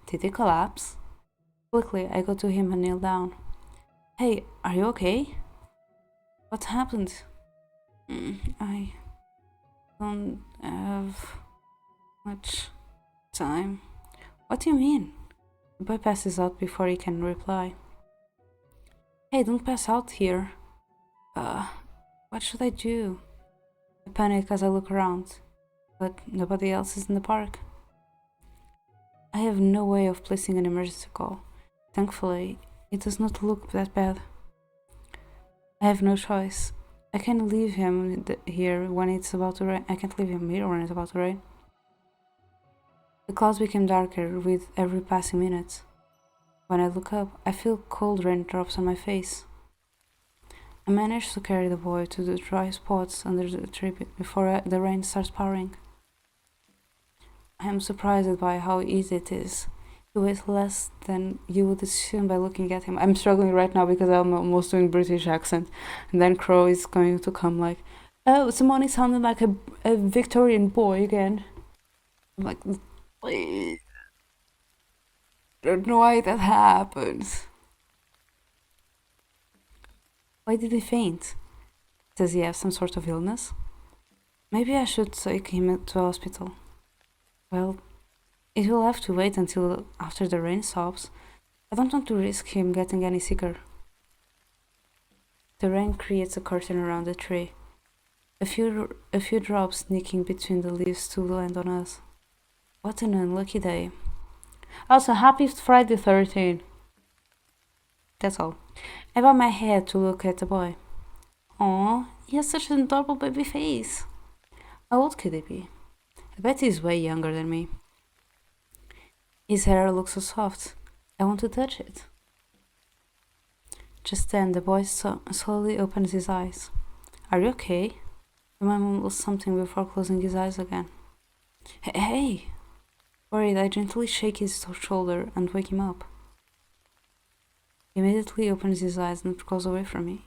Did he collapse? Quickly, I go to him and kneel down. Hey, are you okay? What happened? I don't have much time. What do you mean? The boy passes out before he can reply. Hey, don't pass out here. What should I do? I panic as I look around, but nobody else is in the park. I have no way of placing an emergency call. Thankfully, it does not look that bad. I have no choice. I can't leave him here when it's about to rain. I can't leave him here when it's about to rain. The clouds became darker with every passing minute. When I look up, I feel cold raindrops on my face. I manage to carry the boy to the dry spots under the tree before the rain starts pouring. I am surprised by how easy it is. He weighs less than you would assume by looking at him. I'm struggling right now because I'm almost doing British accent, and then Crow is going to come like, "Oh, Simone sounded like a Victorian boy again." I'm like, please. I don't know why that happens. Why did he faint? Does he have some sort of illness? Maybe I should take him to a hospital. Well, it will have to wait until after the rain stops. I don't want to risk him getting any sicker. The rain creates a curtain around the tree. A few drops sneaking between the leaves to land on us. What an unlucky day. Also, happy Friday 13. That's all. I bow my head to look at the boy. Aw, he has such an adorable baby face. How old could he be? I bet he's way younger than me. His hair looks so soft. I want to touch it. Just then, the boy slowly opens his eyes. Are you okay? The man mumbles something before closing his eyes again. Hey! Worried, I gently shake his shoulder and wake him up. He immediately opens his eyes and goes away from me.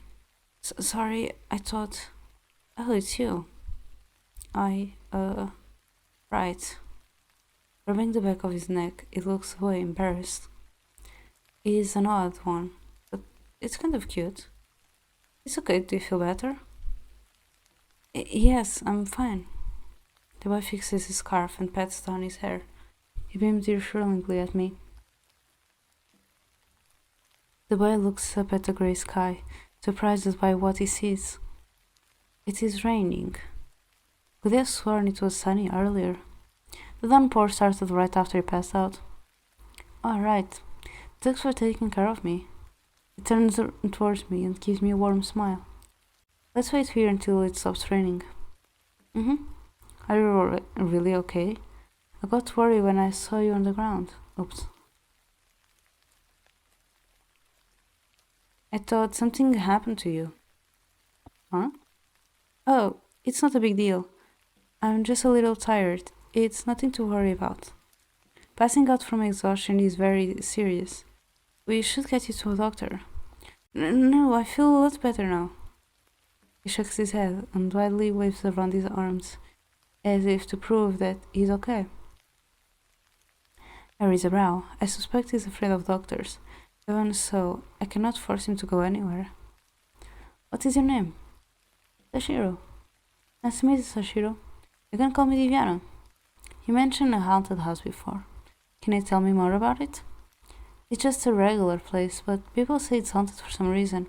Sorry, I thought... Oh, it's you. Right. Rubbing the back of his neck, he looks away, embarrassed. He is an odd one, but it's kind of cute. It's okay, do you feel better? Yes, I'm fine. The boy fixes his scarf and pats down his hair. He beams reassuringly at me. The boy looks up at the grey sky, surprised by what he sees. It is raining. Could have sworn it was sunny earlier. The downpour started right after he passed out. All right. Thanks for taking care of me. He turns towards me and gives me a warm smile. Let's wait here until it stops raining. Are you really okay? I got worried when I saw you on the ground. Oops. I thought something happened to you. Huh? Oh, it's not a big deal. I'm just a little tired. It's nothing to worry about. Passing out from exhaustion is very serious. We should get you to a doctor. No, I feel a lot better now. He shakes his head and widely waves around his arms, as if to prove that he's okay. I raise a brow. I suspect he's afraid of doctors. Even so, I cannot force him to go anywhere. What is your name? Sachiro. Nice to meet you, Sachiro. You can call me Diviana. You mentioned a haunted house before. Can you tell me more about it? It's just a regular place, but people say it's haunted for some reason.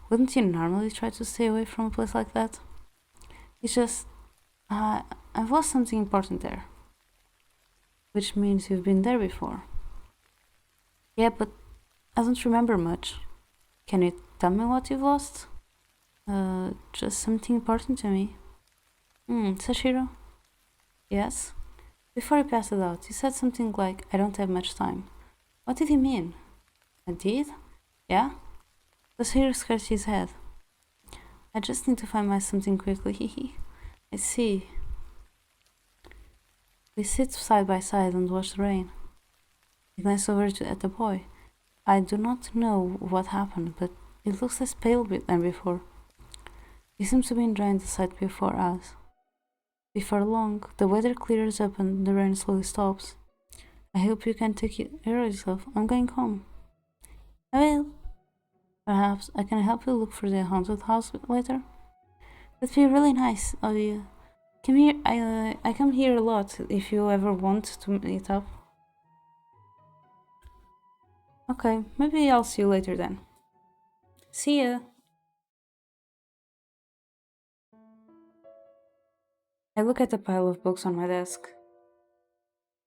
Wouldn't you normally try to stay away from a place like that? It's just, I've lost something important there. Which means you've been there before. Yeah, but I don't remember much. Can you tell me what you've lost? Just something important to me. Sashiro? Yes? Before he passed it out, he said something like, I don't have much time. What did he mean? I did? Yeah? Sashiro scratched his head. I just need to find my something quickly, I see. We sit side by side and watch the rain. I glance over at the boy. I do not know what happened, but it looks less pale than before. He seems to be enjoying the sight before us. Before long, the weather clears up and the rain slowly stops. I hope you can take care of yourself. I'm going home. I will. Perhaps I can help you look for the haunted house later. That'd be really nice of you. Come here. I come here a lot if you ever want to meet up. Okay, maybe I'll see you later then. See ya. I look at the pile of books on my desk.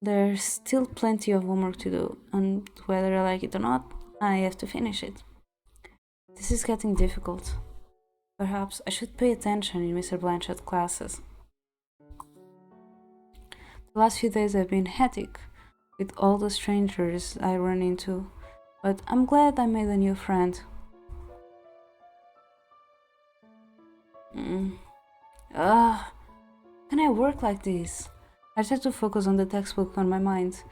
There's still plenty of homework to do, and whether I like it or not, I have to finish it. This is getting difficult. Perhaps I should pay attention in Mr. Blanchard's classes. The last few days have been hectic, with all the strangers I run into, but I'm glad I made a new friend. Ugh, can I work like this? I try to focus on the textbook on my mind,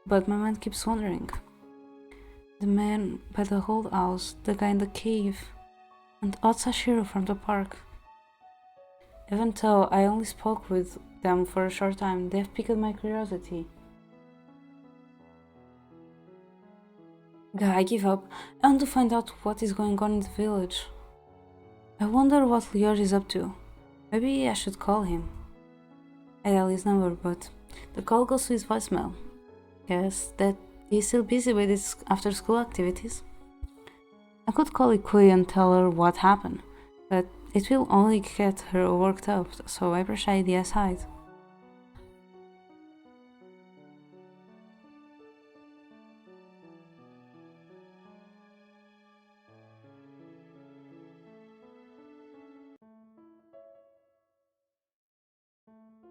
but my mind keeps wandering. The man by the old house, the guy in the cave, and odd Sachiro from the park. Even though I only spoke with them for a short time, they have piqued my curiosity. I give up. I want to find out what is going on in the village. I wonder what Lior is up to. Maybe I should call him. I dial his number, but the call goes to his voicemail. Guess that he's still busy with his after school activities. I could call Ikui and tell her what happened, but it will only get her worked up, so I brush the idea aside.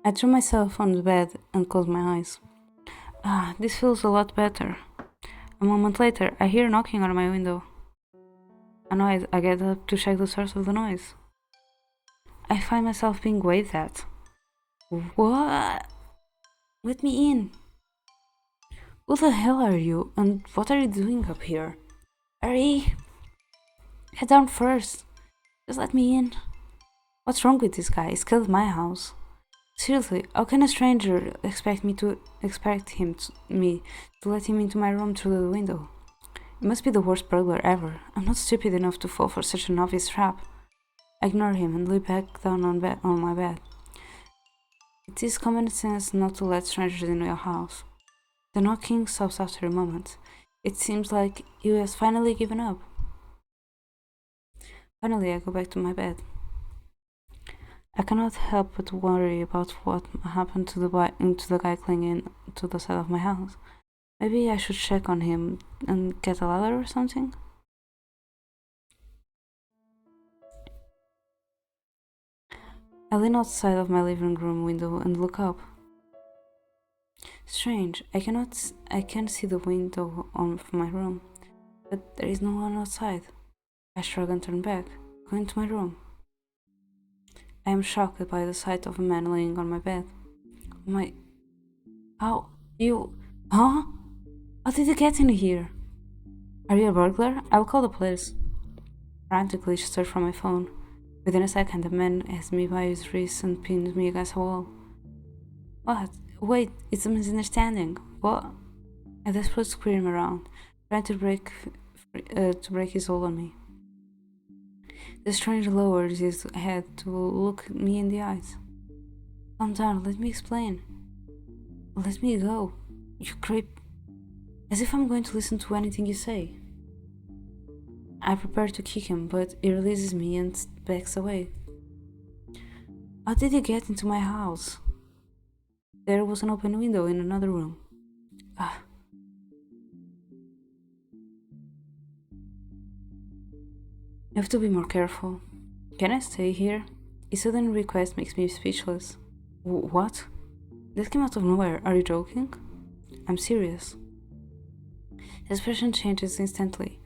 I threw myself on the bed and closed my eyes. This feels a lot better. A moment later, I hear knocking on my window. Annoyed, I get up to check the source of the noise. I find myself being waved at. What? Let me in. Who the hell are you, and what are you doing up here? Hurry! Head down first. Just let me in. What's wrong with this guy? He's killed my house. Seriously, how can a stranger expect me to let him into my room through the window? It must be the worst burglar ever. I'm not stupid enough to fall for such an obvious trap. I ignore him and lay back down on my bed. It is common sense not to let strangers into your house. The knocking stops after a moment. It seems like he has finally given up. Finally, I go back to my bed. I cannot help but worry about what happened to the guy clinging to the side of my house. Maybe I should check on him and get a ladder or something? I lean outside of my living room window and look up. Strange, I can see the window of my room, but there is no one outside. I shrug and turn back, go into my room. I am shocked by the sight of a man laying on my bed. My... How... You... Huh? How did you get in here? Are you a burglar? I'll call the police. Frantically searched for my phone. Within a second, the man has me by his wrist and pinned me against a wall. What? Wait, it's a misunderstanding. What? I desperately screamed around, trying to break his hold on me. The stranger lowered his head to look me in the eyes. Calm down, let me explain. Let me go, you creep. As if I'm going to listen to anything you say. I prepare to kick him, but he releases me and backs away. How did you get into my house? There was an open window in another room. Ah. You have to be more careful. Can I stay here? His sudden request makes me speechless. What? That came out of nowhere. Are you joking? I'm serious. His expression changes instantly,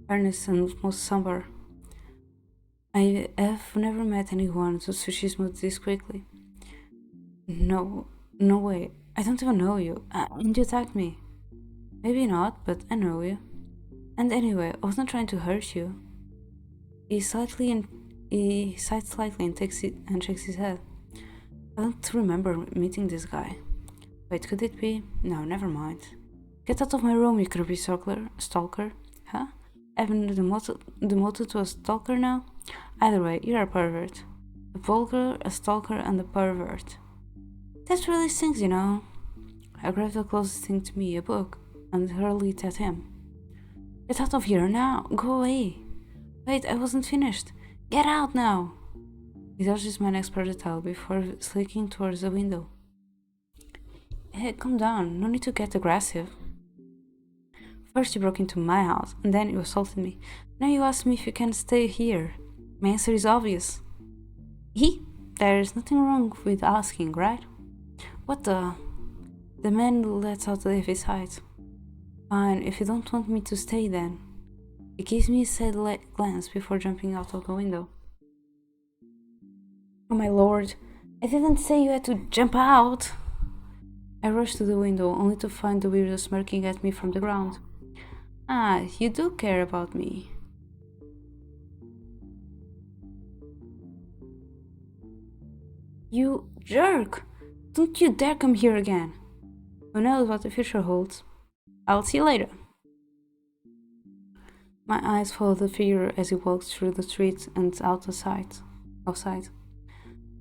earnest and most somber. I have never met anyone to switch his mood this quickly. No way. I don't even know you, and you attacked me. Maybe not, but I know you. And anyway, I wasn't trying to hurt you. He sighs slightly and shakes his head. I don't remember meeting this guy. Wait, could it be? No, never mind. Get out of my room, you creepy stalker. Huh? I've demoted to a stalker now? Either way, you're a pervert. A vulgar, a stalker, and a pervert. That really stings, you know. I grabbed the closest thing to me, a book, and hurled it at him. Get out of here now! Go away! Wait, I wasn't finished. Get out now! He dodges my next projectile before slinking towards the window. Hey, calm down. No need to get aggressive. First you broke into my house, and then you assaulted me. Now you ask me if you can stay here. My answer is obvious. There's nothing wrong with asking, right? What the... The man lets out a heavy sigh. Fine, if you don't want me to stay then. He gives me a sad glance before jumping out of the window. Oh my lord, I didn't say you had to jump out. I rushed to the window, only to find the weirdo smirking at me from the ground. Ah, you do care about me. You jerk! Don't you dare come here again. Who knows what the future holds? I'll see you later. My eyes follow the figure as he walks through the street and outside. I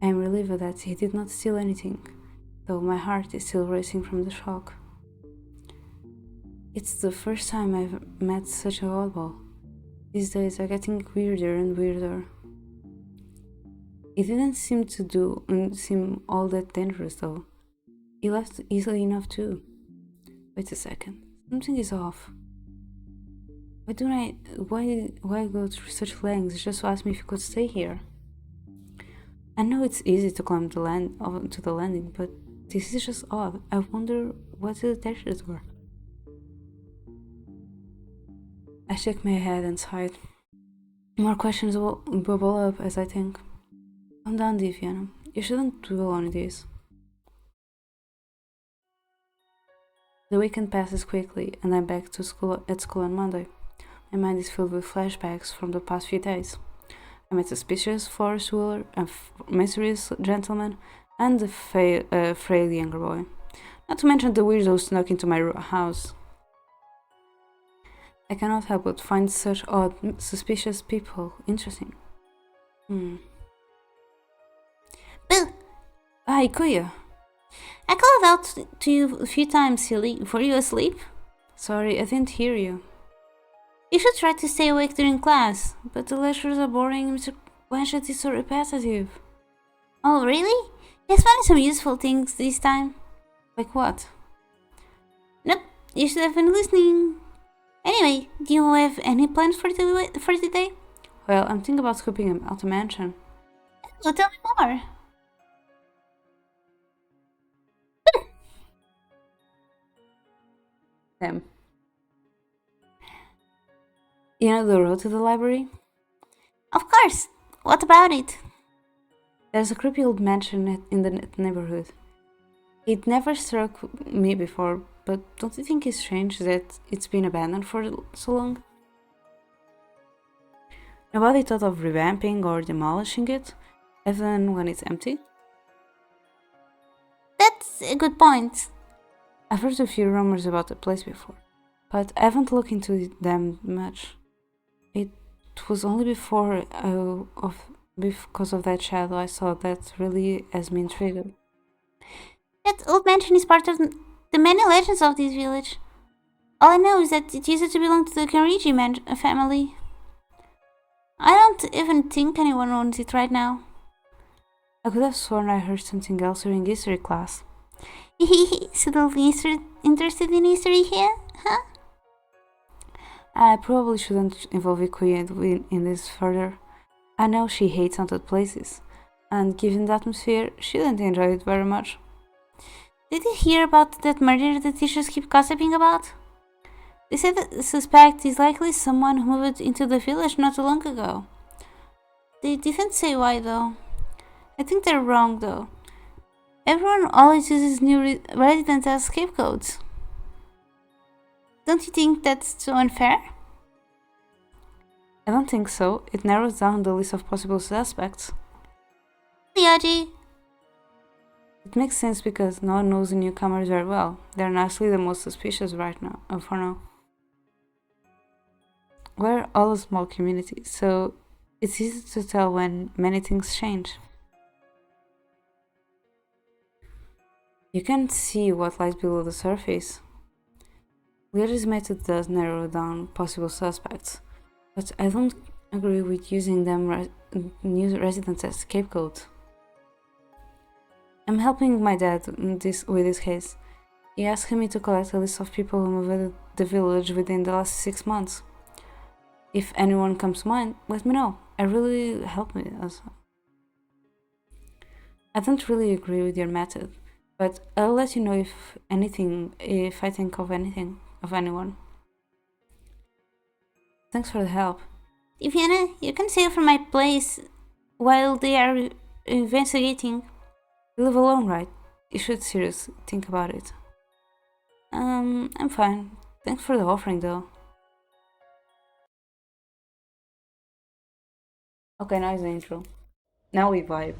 am relieved that he did not steal anything, though my heart is still racing from the shock. It's the first time I've met such a oddball. These days are getting weirder and weirder. It didn't seem all that dangerous though. He left easily enough too. Wait a second. Something is off. Why go through such lengths just to ask me if you could stay here? I know it's easy to climb to the landing, but this is just odd. I wonder what the detectives were. I shook my head and sighed. More questions will bubble up as I think. Calm down, BigRicePiano. You shouldn't dwell on this. The weekend passes quickly, and I'm back to school on Monday. My mind is filled with flashbacks from the past few days. I met a suspicious forest dweller, a mysterious gentleman, and a frail younger boy. Not to mention the weirdo who snuck into my house. I cannot help but find such odd, suspicious people interesting. Boo! Hi, Kuya. I called out to you a few times, silly. Were you asleep? Sorry, I didn't hear you. You should try to stay awake during class. But the lectures are boring, Mr. Blanchett is so repetitive. Oh, really? He's finding some useful things this time. Like what? Nope, you should have been listening. Anyway, do you have any plans for today? Well, I'm thinking about scooping him out the mansion. Oh, tell me more. Them. You know the road to the library? Of course. What about it? There's a creepy old mansion in the neighborhood. It never struck me before, but don't you think it's strange that it's been abandoned for so long? Nobody thought of revamping or demolishing it, even when it's empty? That's a good point. I've heard a few rumors about the place before, but I haven't looked into them much. It was only because of that shadow I saw that really has me intrigued. That old mansion is part of the many legends of this village. All I know is that it used to belong to the Kenriji family. I don't even think anyone owns it right now. I could have sworn I heard something else during history class. Suddenly interested in history here, huh? I probably shouldn't involve Ikuya in this further. I know she hates haunted places, and given the atmosphere, she didn't enjoy it very much. Did you hear about that murder the teachers keep gossiping about? They said that the suspect is likely someone who moved into the village not too long ago. They didn't say why though. I think they're wrong though. Everyone always uses new residents as scapegoats. Don't you think that's too unfair? I don't think so. It narrows down the list of possible suspects. Yaji. It makes sense because no one knows the newcomers very well. They're naturally the most suspicious right now, for now. We're all a small community, so it's easy to tell when many things change. You can't see what lies below the surface. Leader's method does narrow down possible suspects, but I don't agree with using new residents as scapegoats. I'm helping my dad with this case. He asked me to collect a list of people who moved the village within the last 6 months. If anyone comes to mind, let me know. I really help me also. I don't really agree with your method, but I'll let you know if I think of anyone. Thanks for the help. Viviana, you can stay from my place while they are investigating. You live alone, right? You should seriously think about it. I'm fine. Thanks for the offering, though. Okay, now is the intro. Now we vibe.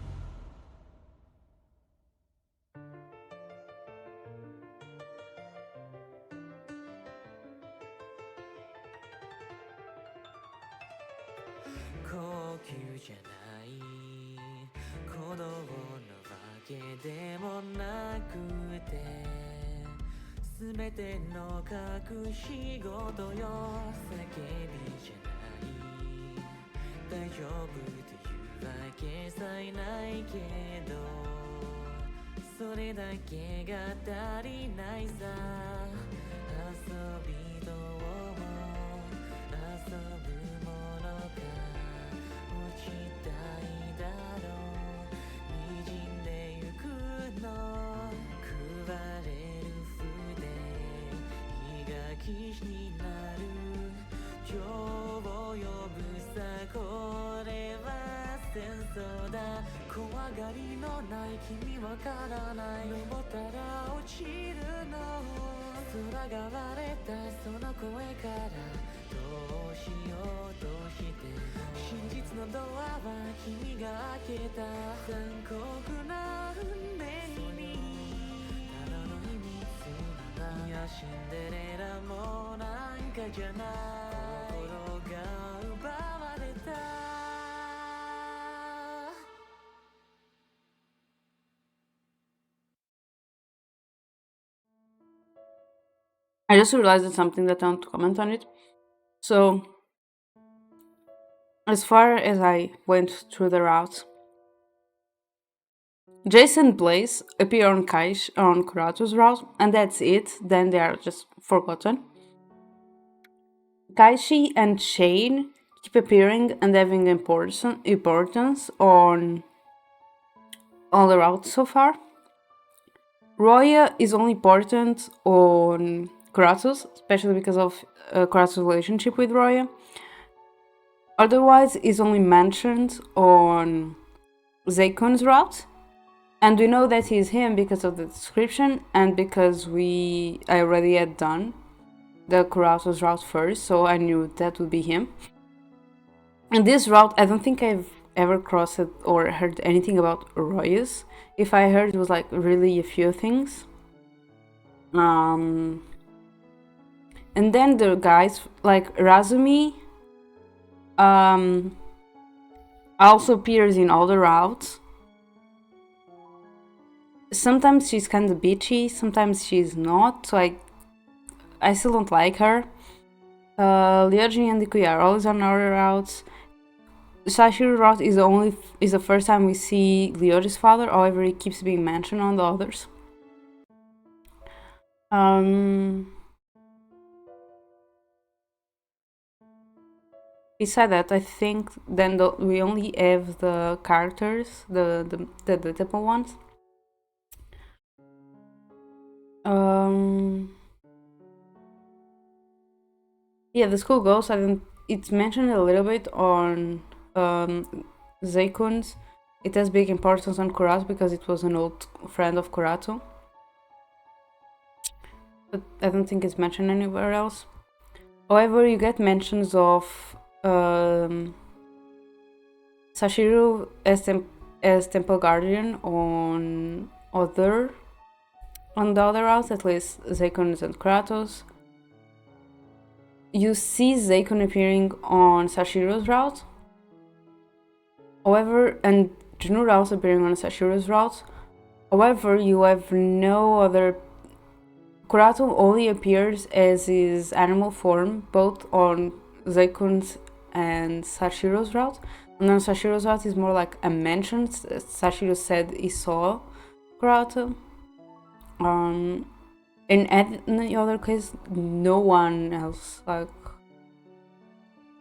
I just realized something that I want to comment on it. So, as far as I went through the route, Jason and Blaze appear on Kurato's route, and that's it. Then they are just forgotten. Kaishi and Shane keep appearing and having importance on all the routes so far. Roya is only important on Kratos, especially because of Kratos' relationship with Roya. Otherwise, is only mentioned on Zaykun's route, and we know that he's him because of the description and because I already had done the Kurato's route first, so I knew that would be him. And this route, I don't think I've ever crossed it or heard anything about Royas. If I heard, it was like really a few things. And then the guys like Razumi also appears in all the routes. Sometimes she's kind of bitchy, sometimes she's not, so I still don't like her. Ryojin and Ikuya are always on our routes. Sachiro route is the first time we see Ryoji's father, however he keeps being mentioned on the others. Beside that, I think then we only have the characters, the temple ones. Yeah, the school goals. It's mentioned a little bit on Zaykun's. It has big importance on Kurato because it was an old friend of Kurato. But I don't think it's mentioned anywhere else. However, you get mentions of Sachiro as Temple Guardian on the other routes, at least Zaykun's and Kratos. You see Zakun appearing on Sachiro's route. However, and Junura also appearing on Sachiro's route. However, you have no other. Kurato only appears as his animal form, both on Zakun's and Sachiro's route. And on Sachiro's route is more like a mention. Sachiro said he saw Kurato. In any other case, no one else. Like,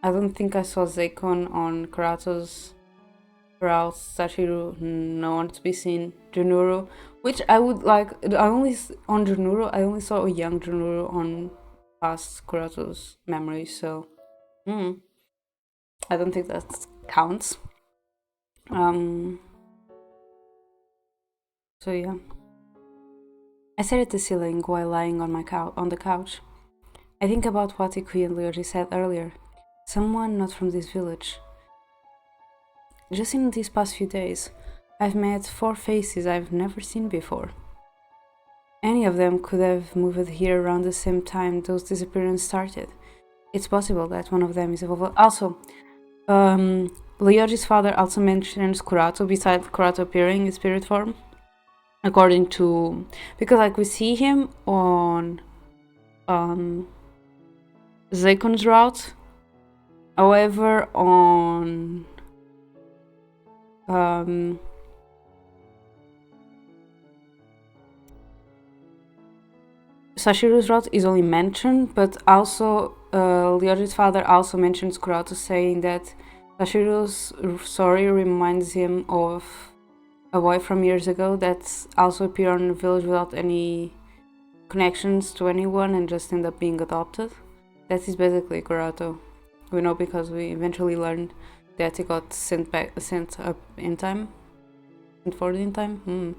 I don't think I saw Zakun on Kurato's route. Sachiro, no one to be seen. Junuru, which I would like. On Junuru, I only saw a young Junuru on past Kurato's memory, so I don't think that counts. So yeah. I stare at the ceiling while lying on the couch. I think about what Ikui and Ryoji said earlier. Someone not from this village. Just in these past few days, I've met 4 faces I've never seen before. Any of them could have moved here around the same time those disappearances started. It's possible that one of them is evolved. Also, Ryoji's father also mentions Kurato besides Kurato appearing in spirit form. According to, because like we see him on Zakun's route, however on Sachiro's route is only mentioned, but also Ryoji's father also mentions Kurato, saying that Sachiro's story reminds him of a boy from years ago that also appeared on the village without any connections to anyone and just ended up being adopted. That is basically Kurato. We know because we eventually learned that he got sent up in time, sent forward in time.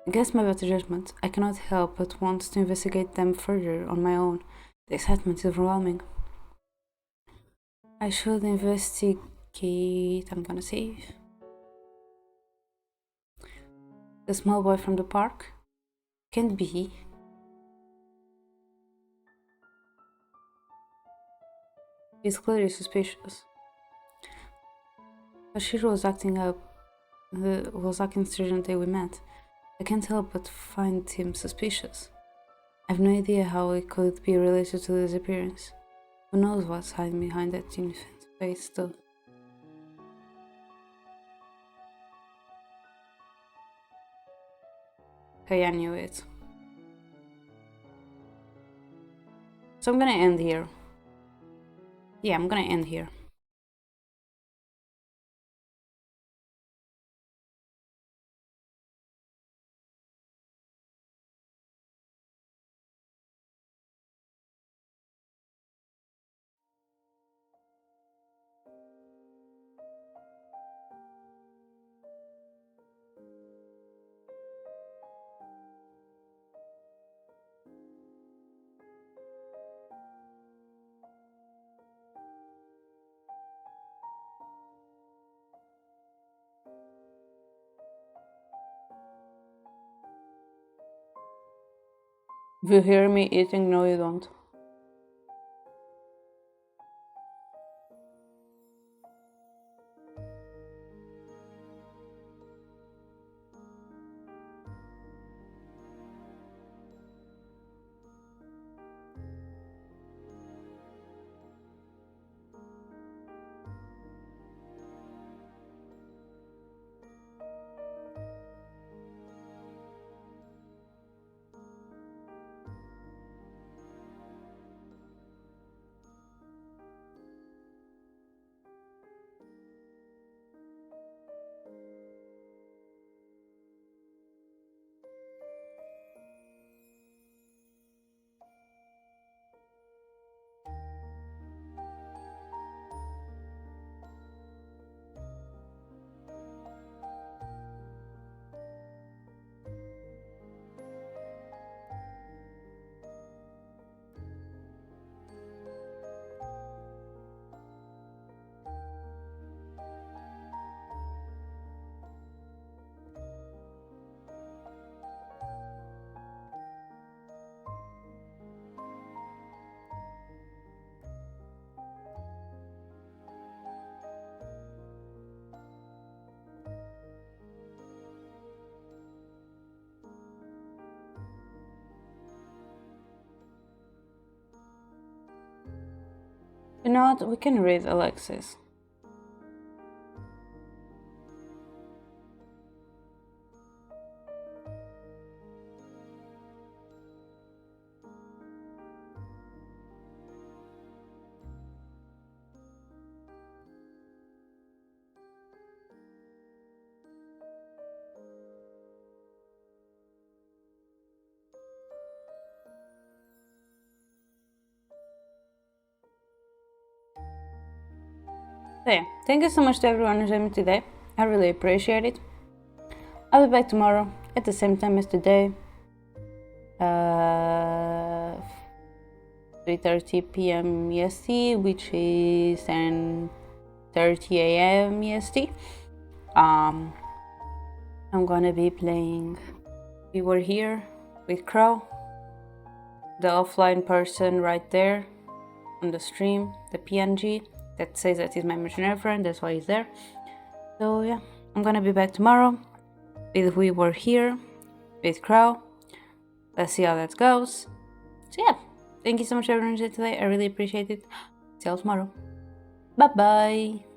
Against my better judgment, I cannot help but want to investigate them further on my own. The excitement is overwhelming. I should investigate. I'm gonna save. The small boy from the park? Can't be he. He's clearly suspicious. Sachiro was acting strange the day we met. I can't help but find him suspicious. I've no idea how it could be related to the disappearance. Who knows what's hiding behind that infant's face, though. Okay, I knew it. So I'm gonna end here. Yeah, I'm gonna end here. If you hear me eating, no, you don't. You know what? We can read Alexis. So yeah, thank you so much to everyone who joined me today. I really appreciate it. I'll be back tomorrow at the same time as today. 3:30 p.m. EST, which is 10:30 a.m. EST. I'm gonna be playing We Were Here with Crow, the offline person right there on the stream, the PNG that says that he's my imaginary friend, that's why he's there. So yeah, I'm gonna be back tomorrow with We Were Here with Crow. Let's see how that goes. So yeah, thank you so much everyone today. I really appreciate it. See you all tomorrow. Bye bye.